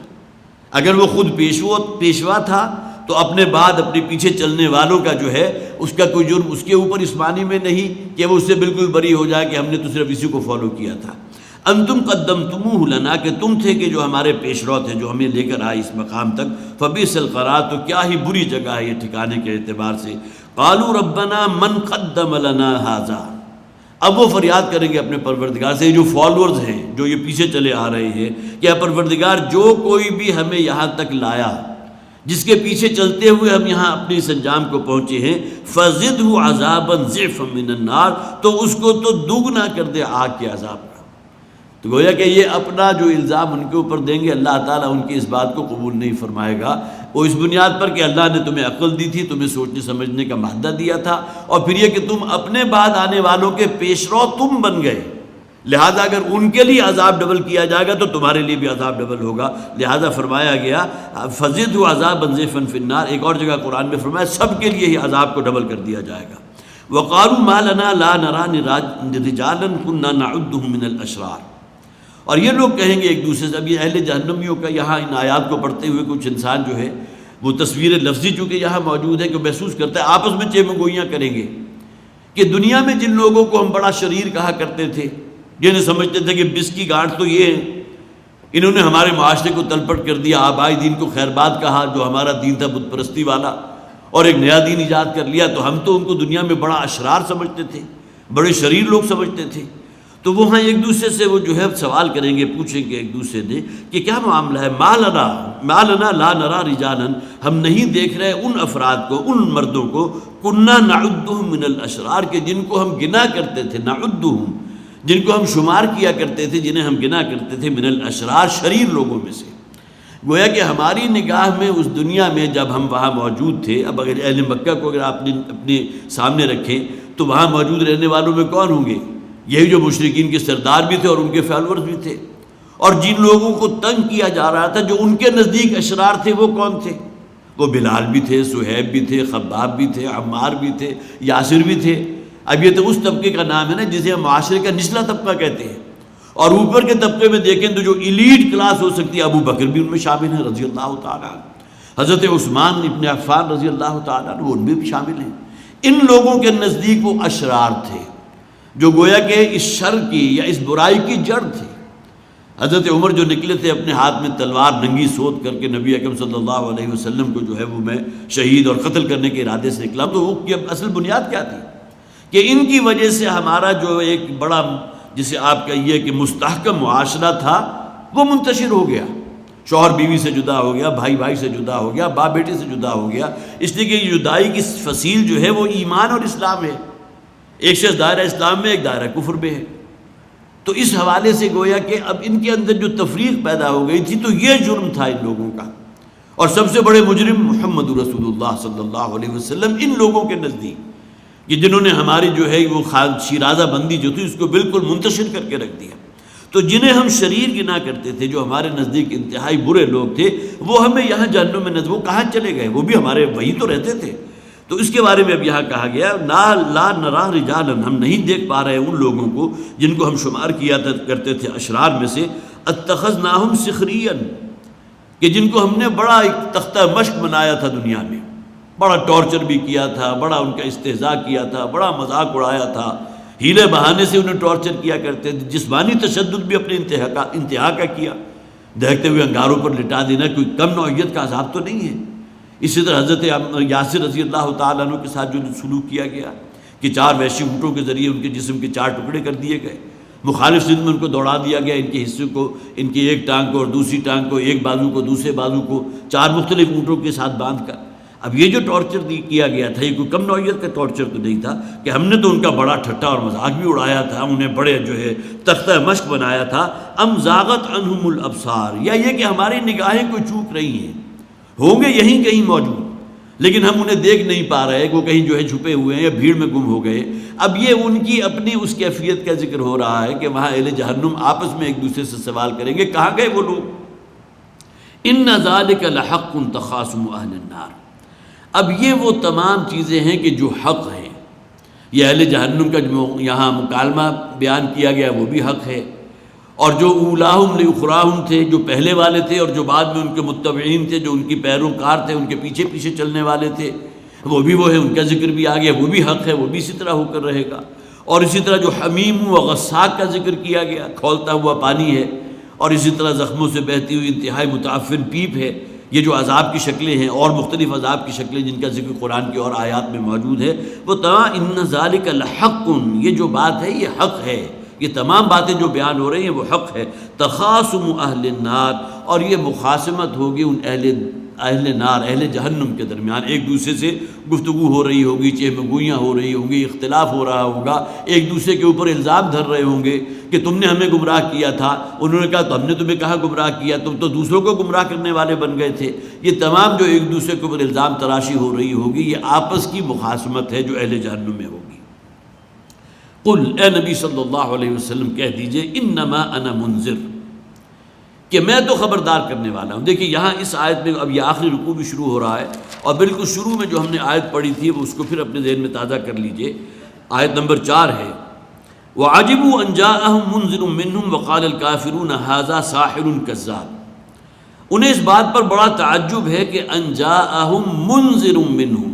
اگر وہ خود پیشوا تھا تو اپنے بعد اپنے پیچھے چلنے والوں کا جو ہے اس کا کوئی جرم اس کے اوپر اس معنی میں نہیں کہ وہ اس سے بالکل بری ہو جائے کہ ہم نے تو صرف اسی کو فالو کیا تھا. انتم قدمتموہ لنا، کہ تم تھے کہ جو ہمارے پیش رو تھے، جو ہمیں لے کر آئے اس مقام تک. فبئس القرار، تو کیا ہی بری جگہ ہے یہ ٹھکانے کے اعتبار سے. قالوا ربنا من قدم لنا ھذا. اب وہ فریاد کریں گے اپنے پروردگار سے، جو فالوورز ہیں جو یہ پیچھے چلے آ رہے ہیں، کہ اے پروردگار جو کوئی بھی ہمیں یہاں تک لایا، جس کے پیچھے چلتے ہوئے ہم یہاں اپنے اس انجام کو پہنچے ہیں، فزدہ عذابا ضعفا من النار، تو اس کو تو دوگنا کر دے آگ کے عذاب کا. تو گویا کہ یہ اپنا جو الزام ان کے اوپر دیں گے، اللہ تعالیٰ ان کی اس بات کو قبول نہیں فرمائے گا. وہ اس بنیاد پر کہ اللہ نے تمہیں عقل دی تھی، تمہیں سوچنے سمجھنے کا مادہ دیا تھا، اور پھر یہ کہ تم اپنے بعد آنے والوں کے پیش رو تم بن گئے. لہذا اگر ان کے لیے عذاب ڈبل کیا جائے گا تو تمہارے لیے بھی عذاب ڈبل ہوگا. لہذا فرمایا گیا فزدہ عذابا ضعفا فی النار. ایک اور جگہ قرآن میں فرمایا سب کے لیے ہی عذاب کو ڈبل کر دیا جائے گا. وقالوا ما لنا لا نرى رجالا كنا نعدهم من الاشرار. اور یہ لوگ کہیں گے ایک دوسرے سے. اب یہ اہل جہنمیوں کا یہاں ان آیات کو پڑھتے ہوئے کچھ انسان جو ہے وہ تصویر لفظی چونکہ یہاں موجود ہے کہ محسوس کرتا ہے آپس میں چیمہ گوئیاں کریں گے کہ دنیا میں جن لوگوں کو ہم بڑا شریر کہا کرتے تھے، جنہیں سمجھتے تھے کہ بس کی گانٹھ تو یہ ہے، انہوں نے ہمارے معاشرے کو تلپٹ کر دیا، آبائی دین کو خیر بات کہا جو ہمارا دین تھا بت پرستی والا، اور ایک نیا دین ایجاد کر لیا. تو ہم تو ان کو دنیا میں بڑا اشرار سمجھتے تھے، بڑے شریر لوگ سمجھتے تھے. تو وہاں ایک دوسرے سے وہ جو ہے سوال کریں گے، پوچھیں گے ایک دوسرے سے کہ کیا معاملہ ہے. ما لنا لا نرى رجالا، ہم نہیں دیکھ رہے ان افراد کو، ان مردوں کو، كنا نعدهم من الاشرار، کہ جن کو ہم گنا کرتے تھے، نعدهم جن کو ہم شمار کیا کرتے تھے، جنہیں ہم گنا کرتے تھے، من الاشرار شریر لوگوں میں سے. گویا کہ ہماری نگاہ میں اس دنیا میں جب ہم وہاں موجود تھے، اب اگر اہل مکہ کو اگر آپ اپنے سامنے رکھیں تو وہاں موجود رہنے والوں میں کون ہوں گے؟ یہی جو مشرکین کے سردار بھی تھے اور ان کے فالورز بھی تھے. اور جن لوگوں کو تنگ کیا جا رہا تھا جو ان کے نزدیک اشرار تھے وہ کون تھے؟ وہ بلال بھی تھے، سہیب بھی تھے، خباب بھی تھے، عمار بھی تھے، یاسر بھی تھے. اب یہ تو اس طبقے کا نام ہے نا جسے ہم معاشرے کا نچلا طبقہ کہتے ہیں. اور اوپر کے طبقے میں دیکھیں تو جو ایلیٹ کلاس ہو سکتی ہے، ابو بکر بھی ان میں شامل ہیں رضی اللہ تعالیٰ عنہ، حضرت عثمان ابن عفان رضی اللہ تعالیٰ عنہ وہ ان میں بھی شامل ہیں. ان لوگوں کے نزدیک وہ اشرار تھے جو گویا کہ اس شر کی یا اس برائی کی جڑ تھے. حضرت عمر جو نکلے تھے اپنے ہاتھ میں تلوار ننگی سوت کر کے نبی اکرم صلی اللہ علیہ وسلم کو جو ہے وہ میں شہید اور قتل کرنے کے ارادے سے نکلا. تو وہ کی اصل بنیاد کیا تھی کہ ان کی وجہ سے ہمارا جو ایک بڑا جسے آپ کہیے کہ مستحکم معاشرہ تھا وہ منتشر ہو گیا. شوہر بیوی سے جدا ہو گیا، بھائی بھائی سے جدا ہو گیا، باپ بیٹے سے جدا ہو گیا. اس لیے کہ یہ جدائی کی فصیل جو ہے وہ ایمان اور اسلام ہے. ایک شخص دائرہ اسلام میں، ایک دائرہ کفر میں ہے. تو اس حوالے سے گویا کہ اب ان کے اندر جو تفریق پیدا ہو گئی تھی تو یہ جرم تھا ان لوگوں کا. اور سب سے بڑے مجرم محمد رسول اللہ صلی اللہ علیہ وسلم ان لوگوں کے نزدیک، کہ جنہوں نے ہماری جو ہے وہ شیرازہ بندی جو تھی اس کو بالکل منتشر کر کے رکھ دیا. تو جنہیں ہم شریر گنا کرتے تھے، جو ہمارے نزدیک انتہائی برے لوگ تھے، وہ ہمیں یہاں جہنم میں نظر، وہ کہاں چلے گئے؟ وہ بھی ہمارے وہی تو رہتے تھے. تو اس کے بارے میں اب یہاں کہا گیا لا نرى رجالا، ہم نہیں دیکھ پا رہے ان لوگوں کو جن کو ہم شمار کیا کرتے تھے اشرار میں سے. اتخذناہم سخریا، کہ جن کو ہم نے بڑا ایک تختہ مشق بنایا تھا دنیا میں، بڑا ٹارچر بھی کیا تھا، بڑا ان کا استہزاء کیا تھا، بڑا مذاق اڑایا تھا، ہیلے بہانے سے انہیں ٹارچر کیا کرتے تھے. جسمانی تشدد بھی اپنے انتہا کا کیا، دہتے ہوئے انگاروں پر لٹا دینا کوئی کم نوعیت کا عذاب تو نہیں ہے. اسی طرح حضرت یاسر رضی اللہ تعالیٰ عنہ کے ساتھ جو سلوک کیا گیا کہ 4 وحشی اونٹوں کے ذریعے ان کے جسم کے 4 ٹکڑے کر دیے گئے، مخالف سمت میں ان کو دوڑا دیا گیا، ان کے حصے کو، ان کی ایک ٹانگ کو اور دوسری ٹانگ کو، ایک بازو کو دوسرے بازو کو 4 مختلف اونٹوں کے ساتھ باندھ کر. اب یہ جو ٹارچر کیا گیا تھا یہ کوئی کم نوعیت کا ٹارچر تو نہیں تھا کہ ہم نے تو ان کا بڑا ٹھٹا اور مذاق بھی اڑایا تھا، انہیں بڑے جو ہے تختہ مشق بنایا تھا. ام زاغت عنہم الابصار، یا یہ کہ ہماری نگاہیں کوئی چوک رہی ہیں، ہوں گے یہیں کہیں موجود لیکن ہم انہیں دیکھ نہیں پا رہے، وہ کہیں جو ہے چھپے ہوئے ہیں یا بھیڑ میں گم ہو گئے. اب یہ ان کی اپنی اس کیفیت کا ذکر ہو رہا ہے کہ وہاں اہل جہنم آپس میں ایک دوسرے سے سوال کریں گے کہاں گئے وہ لوگ. ان ذالک لحق تخاصم اہل النار. اب یہ وہ تمام چیزیں ہیں کہ جو حق ہیں. یہ اہل جہنم کا جو یہاں مکالمہ بیان کیا گیا وہ بھی حق ہے، اور جو اولاہم لاخراہم تھے، جو پہلے والے تھے اور جو بعد میں ان کے متبعین تھے، جو ان کی پیروکار تھے، ان کے پیچھے پیچھے چلنے والے تھے، وہ بھی وہ ہے، ان کا ذکر بھی آ گیا، وہ بھی حق ہے، وہ بھی اسی طرح ہو کر رہے گا. اور اسی طرح جو حمیم و غساق کا ذکر کیا گیا، کھولتا ہوا پانی ہے، اور اسی طرح زخموں سے بہتی ہوئی انتہائی متعفن پیپ ہے. یہ جو عذاب کی شکلیں ہیں اور مختلف عذاب کی شکلیں جن کا ذکر قرآن کی اور آیات میں موجود ہے، وہ تمام ان ذالک لحق، یہ جو بات ہے یہ حق ہے. یہ تمام باتیں جو بیان ہو رہی ہیں وہ حق ہے. تخاصم اہل النار، اور یہ مخاصمت ہوگی ان اہل نار، اہل جہنم کے درمیان. ایک دوسرے سے گفتگو ہو رہی ہوگی، چہمہ گوئیاں ہو رہی ہوں گی، اختلاف ہو رہا ہوگا، ایک دوسرے کے اوپر الزام دھر رہے ہوں گے کہ تم نے ہمیں گمراہ کیا تھا. انہوں نے کہا تو ہم نے تمہیں کہاں گمراہ کیا، تم تو دوسروں کو گمراہ کرنے والے بن گئے تھے. یہ تمام جو ایک دوسرے کے اوپر الزام تراشی ہو رہی ہوگی، یہ آپس کی مخاصمت ہے جو اہل جہنم میں ہوگی. قل اے نبی صلی اللہ علیہ وسلم کہہ دیجئے انما انا منذر کہ میں تو خبردار کرنے والا ہوں۔ دیکھیے یہاں اس آیت میں اب یہ آخری رکوع بھی شروع ہو رہا ہے، اور بالکل شروع میں جو ہم نے آیت پڑھی تھی وہ اس کو پھر اپنے ذہن میں تازہ کر لیجئے۔ آیت نمبر 4 ہے وَعَجِبُوا أَن جَاءَهُم مُنذِرٌ مِّنْهُمْ وَقَالَ الْكَافِرُونَ هَٰذَا سَاحِرٌ كَذَّابٌ۔ انہیں اس بات پر بڑا تعجب ہے کہ ان جاءہم منذر منہم،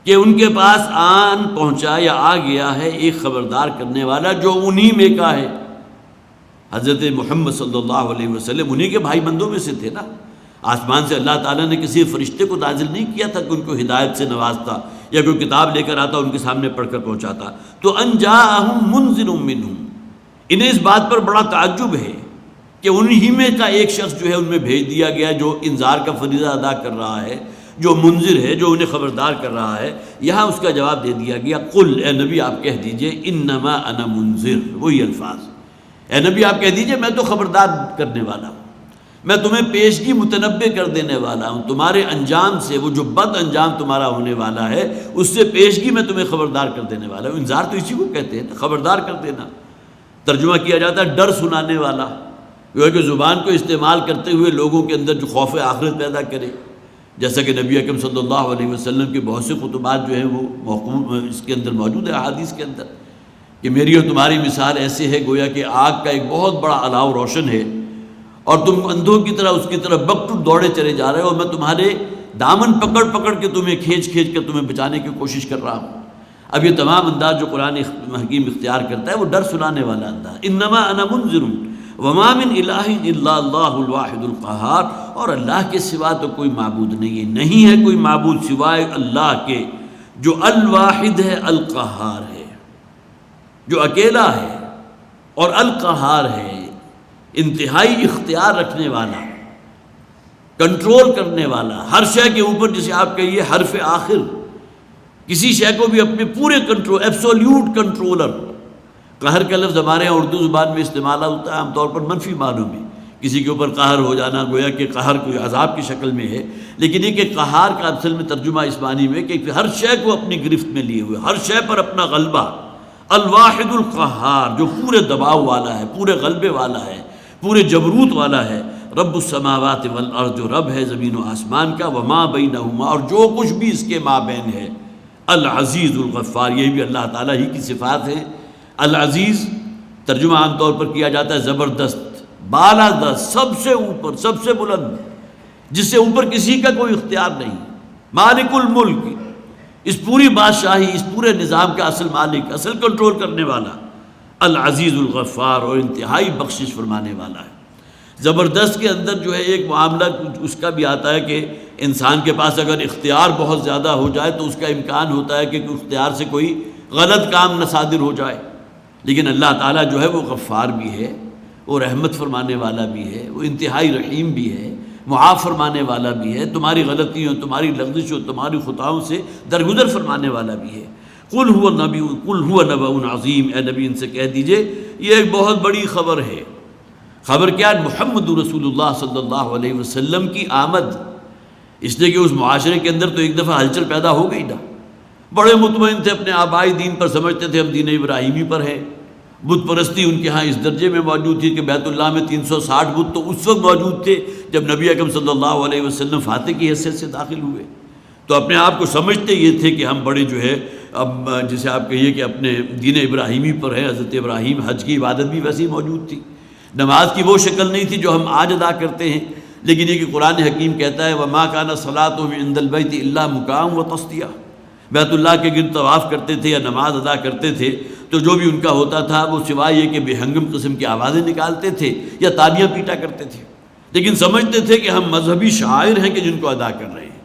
کہ ان کے پاس آن پہنچا یا آ گیا ہے ایک خبردار کرنے والا جو انہی میں کا ہے۔ حضرت محمد صلی اللہ علیہ وسلم انہی کے بھائی بندوں میں سے تھے نا۔ آسمان سے اللہ تعالیٰ نے کسی فرشتے کو نازل نہیں کیا تھا کہ ان کو ہدایت سے نوازتا یا کوئی کتاب لے کر آتا ان کے سامنے پڑھ کر پہنچاتا۔ تو ان جاءہم منذر منہم، انہیں اس بات پر بڑا تعجب ہے کہ انہی میں کا ایک شخص جو ہے ان میں بھیج دیا گیا جو انذار کا فریضہ ادا کر رہا ہے، جو منذر ہے، جو انہیں خبردار کر رہا ہے۔ یہاں اس کا جواب دے دیا گیا قل اے نبی آپ کہہ دیجئے انما انا منذر، وہی الفاظ، اے نبی آپ کہہ دیجئے میں تو خبردار کرنے والا ہوں، میں تمہیں پیشگی متنبع کر دینے والا ہوں، تمہارے انجام سے، وہ جو بد انجام تمہارا ہونے والا ہے اس سے پیشگی میں تمہیں خبردار کر دینے والا ہوں۔ انذار تو اسی کو کہتے ہیں، خبردار کر دینا۔ ترجمہ کیا جاتا ہے ڈر سنانے والا، وہ کہ زبان کو استعمال کرتے ہوئے لوگوں کے اندر جو خوف آخرت پیدا کرے، جیسا کہ نبی اکرم صلی اللہ علیہ وسلم کے بہت سے خطبات جو ہیں وہ موقوف اس کے اندر موجود ہے، احادیث کے اندر، کہ میری اور تمہاری مثال ایسے ہے گویا کہ آگ کا ایک بہت بڑا الاؤ روشن ہے اور تم اندھوں کی طرح اس کی طرف بکٹو دوڑے چلے جا رہے ہو، اور میں تمہارے دامن پکڑ پکڑ کے تمہیں کھینچ کھینچ کر تمہیں بچانے کی کوشش کر رہا ہوں۔ اب یہ تمام انداز جو قرآن حکیم اختیار کرتا ہے وہ ڈر سنانے والا انداز، انما انا منذر وما من الہ الا اللہ الواحد القہار، اور اللہ کے سوا تو کوئی معبود نہیں ہے، نہیں ہے کوئی معبود سوائے اللہ کے جو الواحد ہے، القہار ہے، جو اکیلا ہے اور القہار ہے، انتہائی اختیار رکھنے والا، کنٹرول کرنے والا، ہر شے کے اوپر، جسے آپ کہیے حرف آخر، کسی شے کو بھی اپنے پورے کنٹرول، ایبسولوٹ کنٹرولر۔ قہر کا لفظ ہمارے یہاں اردو زبان میں استعمال ہوتا ہے عام طور پر منفی معنوں میں، کسی کے اوپر قہر ہو جانا، گویا کہ قہر کوئی عذاب کی شکل میں ہے، لیکن یہ کہ قہار کا اصل میں ترجمہ اس معنی میں کہ ہر شے کو اپنی گرفت میں لیے ہوئے، ہر شے پر اپنا غلبہ، الواحد القہار، جو پورے دباؤ والا ہے، پورے غلبے والا ہے، پورے جبروت والا ہے، رب السماوات والارض، جو رب ہے زمین و آسمان کا، وما بینہما، اور جو کچھ بھی اس کے مابین ہے، العزیز الغفار، یہ بھی اللہ تعالیٰ ہی کی صفات ہے۔ العزیز ترجمہ عام طور پر کیا جاتا ہے زبردست، بالا دست، سب سے اوپر، سب سے بلند، جس سے اوپر کسی کا کوئی اختیار نہیں، مالک الملک، اس پوری بادشاہی، اس پورے نظام کا اصل مالک، اصل کنٹرول کرنے والا، العزیز الغفار، اور انتہائی بخشش فرمانے والا ہے۔ زبردست کے اندر جو ہے ایک معاملہ اس کا بھی آتا ہے کہ انسان کے پاس اگر اختیار بہت زیادہ ہو جائے تو اس کا امکان ہوتا ہے کہ اختیار سے کوئی غلط کام نہ صادر ہو جائے، لیکن اللہ تعالیٰ جو ہے وہ غفار بھی ہے، وہ رحمت فرمانے والا بھی ہے، وہ انتہائی رحیم بھی ہے، معاف فرمانے والا بھی ہے، تمہاری غلطیوں، تمہاری لغزشوں، تمہاری خطاؤں سے درگزر فرمانے والا بھی ہے۔ قل هو نبأ عظیم، اے نبی ان سے کہہ دیجئے یہ ایک بہت بڑی خبر ہے۔ خبر کیا؟ محمد رسول اللہ صلی اللہ علیہ وسلم کی آمد، اس لیے کہ اس معاشرے کے اندر تو ایک دفعہ ہلچل پیدا ہو گئی نا، بڑے مطمئن تھے اپنے آبائی دین پر، سمجھتے تھے ہم دین ابراہیمی پر ہیں، بت پرستی ان کے ہاں اس درجے میں موجود تھی کہ بیت اللہ میں 360 بت تو اس وقت موجود تھے جب نبی اکرم صلی اللہ علیہ وسلم فاتح کی حیثیت سے داخل ہوئے، تو اپنے آپ کو سمجھتے یہ تھے کہ ہم بڑے جو ہے، اب جسے آپ کہیے کہ اپنے دین ابراہیمی پر ہے۔ حضرت ابراہیم حج کی عبادت بھی ویسی موجود تھی، نماز کی وہ شکل نہیں تھی جو ہم آج ادا کرتے ہیں، لیکن یہ کہ قرآن حکیم کہتا ہے وَمَا كَانَ صَلَاتُهُمْ عِندَ الْبَيْتِ إِلَّا مُكَاءً وَتَصْدِيَةً، بیت اللہ کے گرد طواف کرتے تھے یا نماز ادا کرتے تھے تو جو بھی ان کا ہوتا تھا وہ سوائے یہ کہ بے ہنگم قسم کی آوازیں نکالتے تھے یا تالیاں پیٹا کرتے تھے، لیکن سمجھتے تھے کہ ہم مذہبی شاعر ہیں کہ جن کو ادا کر رہے ہیں،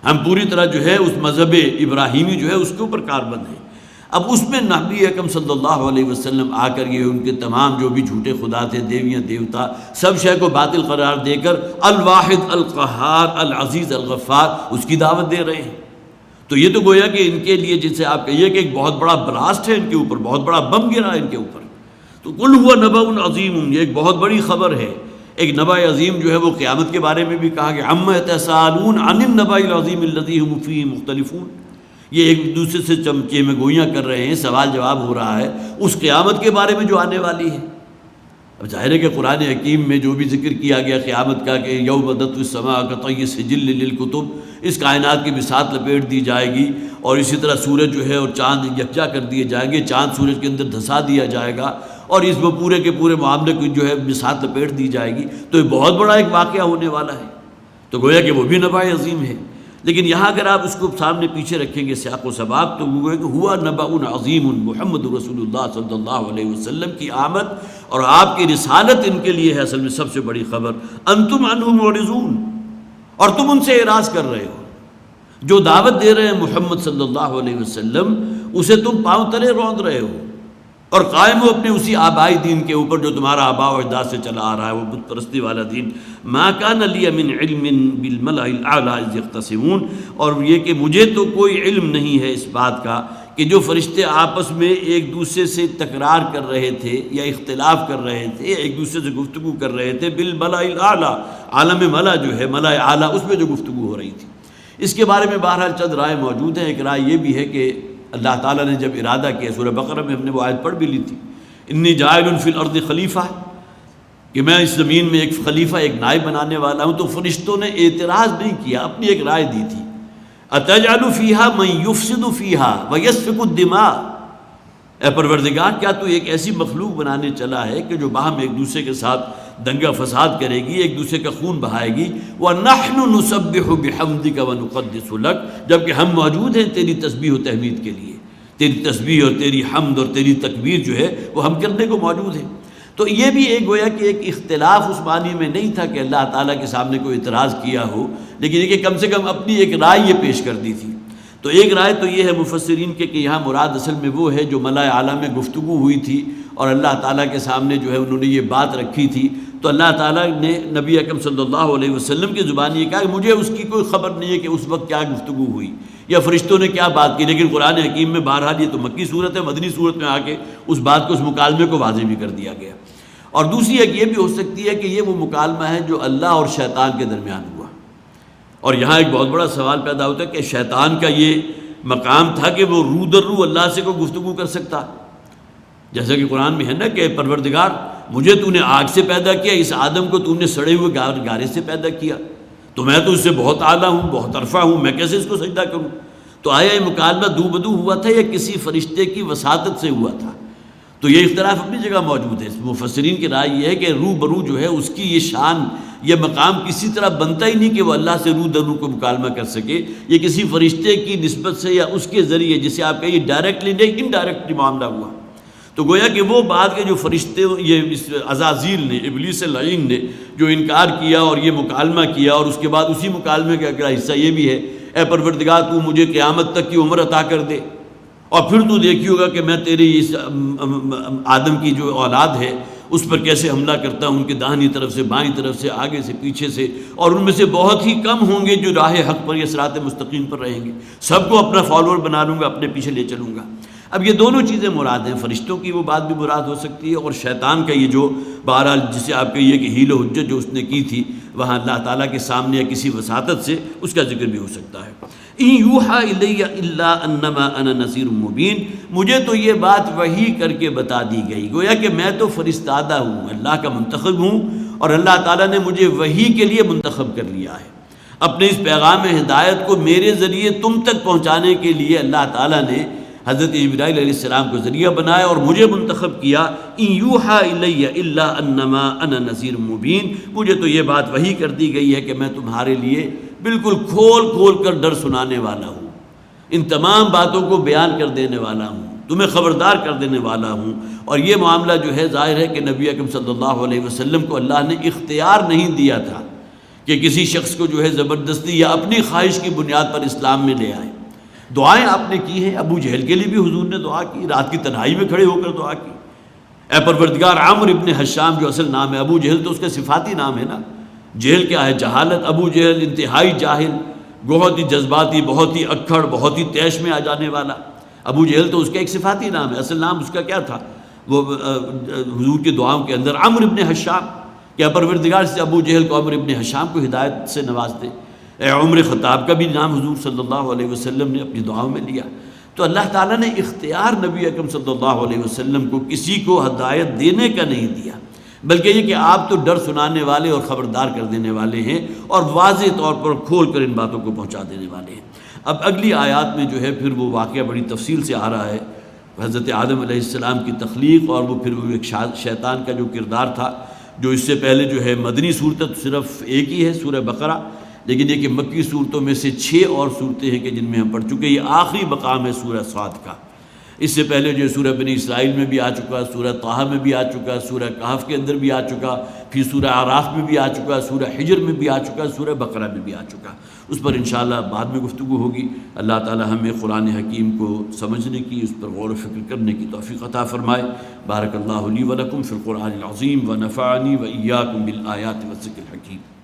ہم پوری طرح جو ہے اس مذہب ابراہیمی جو ہے اس کے اوپر کاربند ہیں۔ اب اس میں نبی اکرم صلی اللہ علیہ وسلم آ کر یہ ان کے تمام جو بھی جھوٹے خدا تھے، دیویاں دیوتا، سب شے کو باطل قرار دے کر الواحد القہار العزیز الغفار اس کی دعوت دے رہے ہیں۔ تو یہ تو گویا کہ ان کے لیے جسے آپ کہیے کہ ایک بہت بڑا بلاسٹ ہے ان کے اوپر، بہت بڑا بم گرا ان کے اوپر۔ تو قل هو نبأ عظیم، یہ ایک بہت بڑی خبر ہے۔ ایک نبأ عظیم جو ہے وہ قیامت کے بارے میں بھی کہا کہ عما یتساءلون عن النبأ العظیم الذی هم فیہ مختلفون، یہ ایک دوسرے سے چمچے میں گوئیاں کر رہے ہیں، سوال جواب ہو رہا ہے اس قیامت کے بارے میں جو آنے والی ہے۔ اب ظاہر ہے کہ قرآن حکیم میں جو بھی ذکر کیا گیا قیامت کا کہ یوم تطوی السماء کطی سجل للکتب، اس کائنات کی بساط لپیٹ دی جائے گی، اور اسی طرح سورج جو ہے اور چاند یکجا کر دیے جائیں گے، چاند سورج کے اندر دھسا دیا جائے گا، اور اس میں پورے کے پورے معاملے کو جو ہے بساط لپیٹ دی جائے گی۔ تو یہ بہت بڑا ایک واقعہ ہونے والا ہے، تو گویا کہ وہ بھی نبأ عظیم ہے۔ لیکن یہاں اگر آپ اس کو سامنے پیچھے رکھیں گے سیاق و سباق، تو وہ ہے کہ ہوا نبأ عظیم محمد رسول اللہ صلی اللہ علیہ وسلم کی آمد اور آپ کی رسالت ان کے لیے ہے اصل میں سب سے بڑی خبر۔ انتم عنہ معرضون، اور تم ان سے اعراض کر رہے ہو، جو دعوت دے رہے ہیں محمد صلی اللہ علیہ وسلم اسے تم پاؤں تلے روند رہے ہو، اور قائم ہو اپنے اسی آبائی دین کے اوپر جو تمہارا آباء و اجداد سے چلا آ رہا ہے، وہ بت پرستی والا دین۔ ما کان لی من علم بالملأ الاعلی اذ یختصمون، اور یہ کہ مجھے تو کوئی علم نہیں ہے اس بات کا کہ جو فرشتے آپس میں ایک دوسرے سے تکرار کر رہے تھے یا اختلاف کر رہے تھے، ایک دوسرے سے گفتگو کر رہے تھے، بالملأ الاعلی، عالم ملا جو ہے ملأ اعلی، اس میں جو گفتگو ہو رہی تھی۔ اس کے بارے میں بہرحال چند رائے موجود ہیں۔ ایک رائے یہ بھی ہے کہ اللہ تعالیٰ نے جب ارادہ کیا، سورہ بقرہ میں ہم نے وہ آیت پڑھ بھی لی تھی، انی جاعل فی الارض خلیفہ، کہ میں اس زمین میں ایک خلیفہ، ایک نائب بنانے والا ہوں، تو فرشتوں نے اعتراض نہیں کیا، اپنی ایک رائے دی تھی۔ اتجعل فیہا من یفسد فیہا ویسفک الدماء، اے پروردگار کیا تو ایک ایسی مخلوق بنانے چلا ہے کہ جو باہم ایک دوسرے کے ساتھ دنگا فساد کرے گی، ایک دوسرے کا خون بہائے گی۔ وَنَحْنُ نُسَبِّحُ بِحَمْدِكَ وَنُقَدِّسُ لَكَ، جبکہ ہم موجود ہیں تیری تسبیح و تحمید کے لیے، تیری تسبیح اور تیری حمد اور تیری تکبیر جو ہے وہ ہم کرنے کو موجود ہیں۔ تو یہ بھی ایک گویا کہ ایک اختلاف اس معنی میں نہیں تھا کہ اللہ تعالیٰ کے سامنے کوئی اعتراض کیا ہو، لیکن یہ کہ کم سے کم اپنی ایک رائے یہ پیش کر دی تھی۔ تو ایک رائے تو یہ ہے مفسرین کے کہ یہاں مراد اصل میں وہ ہے جو ملائے اعلیٰ میں گفتگو ہوئی تھی اور اللہ تعالیٰ کے سامنے جو ہے انہوں نے یہ بات رکھی تھی، تو اللہ تعالیٰ نے نبی اکرم صلی اللہ علیہ وسلم کی زبان یہ کہا کہ مجھے اس کی کوئی خبر نہیں ہے کہ اس وقت کیا گفتگو ہوئی یا فرشتوں نے کیا بات کی، لیکن قرآن حکیم میں بہرحال یہ تو مکی صورت ہے، مدنی صورت میں آ کے اس بات کو، اس مکالمے کو واضح بھی کر دیا گیا۔ اور دوسری ایک یہ بھی ہو سکتی ہے کہ یہ وہ مکالمہ ہے جو اللہ اور شیطان کے درمیان ہوا، اور یہاں ایک بہت بڑا سوال پیدا ہوتا ہے کہ شیطان کا یہ مقام تھا کہ وہ رو در رو اللہ سے کوئی گفتگو کر سکتا، جیسا کہ قرآن میں ہے نا کہ پروردگار مجھے تو نے آگ سے پیدا کیا، اس آدم کو تو نے سڑے ہوئے گارے سے پیدا کیا، تو میں تو اس سے بہت اعلیٰ ہوں، بہت عرفہ ہوں، میں کیسے اس کو سجدہ کروں؟ تو آیا یہ مکالمہ دو بدو ہوا تھا یا کسی فرشتے کی وساطت سے ہوا تھا؟ تو یہ اختلاف اپنی جگہ موجود ہے۔ مفسرین کی رائے یہ ہے کہ رو برو جو ہے اس کی یہ شان، یہ مقام کسی طرح بنتا ہی نہیں کہ وہ اللہ سے رو در رو کو مکالمہ کر سکے، یہ کسی فرشتے کی نسبت سے یا اس کے ذریعے، جسے آپ کہیے ڈائریکٹلی نہیں انڈائریکٹلی معاملہ ہوا۔ تو گویا کہ وہ بات کے جو فرشتے، یہ عزازیل نے، ابلیس لعین نے جو انکار کیا اور یہ مکالمہ کیا، اور اس کے بعد اسی مکالمے کا اگلا حصہ یہ بھی ہے، اے پروردگار تو مجھے قیامت تک کی عمر عطا کر دے، اور پھر تو دیکھی ہوگا کہ میں تیری اس آدم کی جو اولاد ہے اس پر کیسے حملہ کرتا ہوں، ان کے داہنی طرف سے، بائیں طرف سے، آگے سے، پیچھے سے، اور ان میں سے بہت ہی کم ہوں گے جو راہ حق پر یا صراط مستقیم پر رہیں گے، سب کو اپنا فالوور بنا لوں گا، اپنے پیچھے لے چلوں گا۔ اب یہ دونوں چیزیں مراد ہیں، فرشتوں کی وہ بات بھی مراد ہو سکتی ہے، اور شیطان کا یہ جو بہرحال جسے آپ کہیے کہ حیل و حجت جو اس نے کی تھی وہاں اللہ تعالیٰ کے سامنے یا کسی وساطت سے، اس کا ذکر بھی ہو سکتا ہے۔ ان یوحیٰ الی الا انما انا نذیر مبین، مجھے تو یہ بات وحی کر کے بتا دی گئی، گویا کہ میں تو فرستادہ ہوں، اللہ کا منتخب ہوں، اور اللہ تعالیٰ نے مجھے وحی کے لیے منتخب کر لیا ہے، اپنے اس پیغام ہدایت کو میرے ذریعے تم تک پہنچانے کے لیے اللہ تعالیٰ نے حضرت جبرائیل علیہ السلام کو ذریعہ بنایا اور مجھے منتخب کیا۔ ان یوحیٰ الی الا انما انا نذیر مبین، مجھے تو یہ بات وحی کر دی گئی ہے کہ میں تمہارے لیے بالکل کھول کھول کر ڈر سنانے والا ہوں، ان تمام باتوں کو بیان کر دینے والا ہوں، تمہیں خبردار کر دینے والا ہوں۔ اور یہ معاملہ جو ہے ظاہر ہے کہ نبی اکرم صلی اللہ علیہ وسلم کو اللہ نے اختیار نہیں دیا تھا کہ کسی شخص کو جو ہے زبردستی یا اپنی خواہش کی بنیاد پر اسلام میں لے آئے۔ دعائیں آپ نے کی ہیں، ابو جہل کے لیے بھی حضور نے دعا کی، رات کی تنہائی میں کھڑے ہو کر دعا کی، اے پروردگار عامر ابن حشام جو اصل نام ہے، ابو جہل تو اس کا صفاتی نام ہے نا، جہل کیا ہے؟ جہالت۔ ابو جہل انتہائی جاہل، بہت ہی جذباتی، بہت ہی اکھڑ، بہت ہی تیش میں آ جانے والا۔ ابو جہل تو اس کا ایک صفاتی نام ہے، اصل نام اس کا کیا تھا؟ وہ حضور کی دعاؤں کے اندر عمرو ابن حشام، کہ پروردگار سے ابو جہل کو، عمرو ابن حشام کو ہدایت سے نواز دے۔ عمر خطاب کا بھی نام حضور صلی اللہ علیہ وسلم نے اپنی دعاؤں میں لیا۔ تو اللہ تعالیٰ نے اختیار نبی اکرم صلی اللہ علیہ وسلم کو کسی کو ہدایت دینے کا نہیں دیا، بلکہ یہ کہ آپ تو ڈر سنانے والے اور خبردار کر دینے والے ہیں اور واضح طور پر کھول کر ان باتوں کو پہنچا دینے والے ہیں۔ اب اگلی آیات میں جو ہے پھر وہ واقعہ بڑی تفصیل سے آ رہا ہے، حضرت آدم علیہ السلام کی تخلیق، اور وہ پھر وہ ایک شیطان کا جو کردار تھا، جو اس سے پہلے جو ہے مدنی صورت صرف ایک ہی ہے سورہ بقرہ، لیکن یہ کہ مکی صورتوں میں سے 6 اور صورتیں ہیں کہ جن میں ہم پڑھ چکے۔ یہ آخری مقام ہے سورہ صاد کا۔ اس سے پہلے جو سورہ بنی اسرائیل میں بھی آ چکا، سورہ طٰہٰ میں بھی آ چکا، سورہ کہف کے اندر بھی آ چکا، پھر سورہ اعراف میں بھی آ چکا، سورہ حجر میں بھی آ چکا، سورہ بقرہ میں بھی آ چکا۔ اس پر انشاءاللہ بعد میں گفتگو ہوگی۔ اللہ تعالی ہمیں قرآن حکیم کو سمجھنے کی، اس پر غور و فکر کرنے کی توفیق عطا فرمائے۔ بارک اللہ لی و لکم فی القرآن العظیم ونفعنی و ایاکم بالآیات والذکر الحکیم۔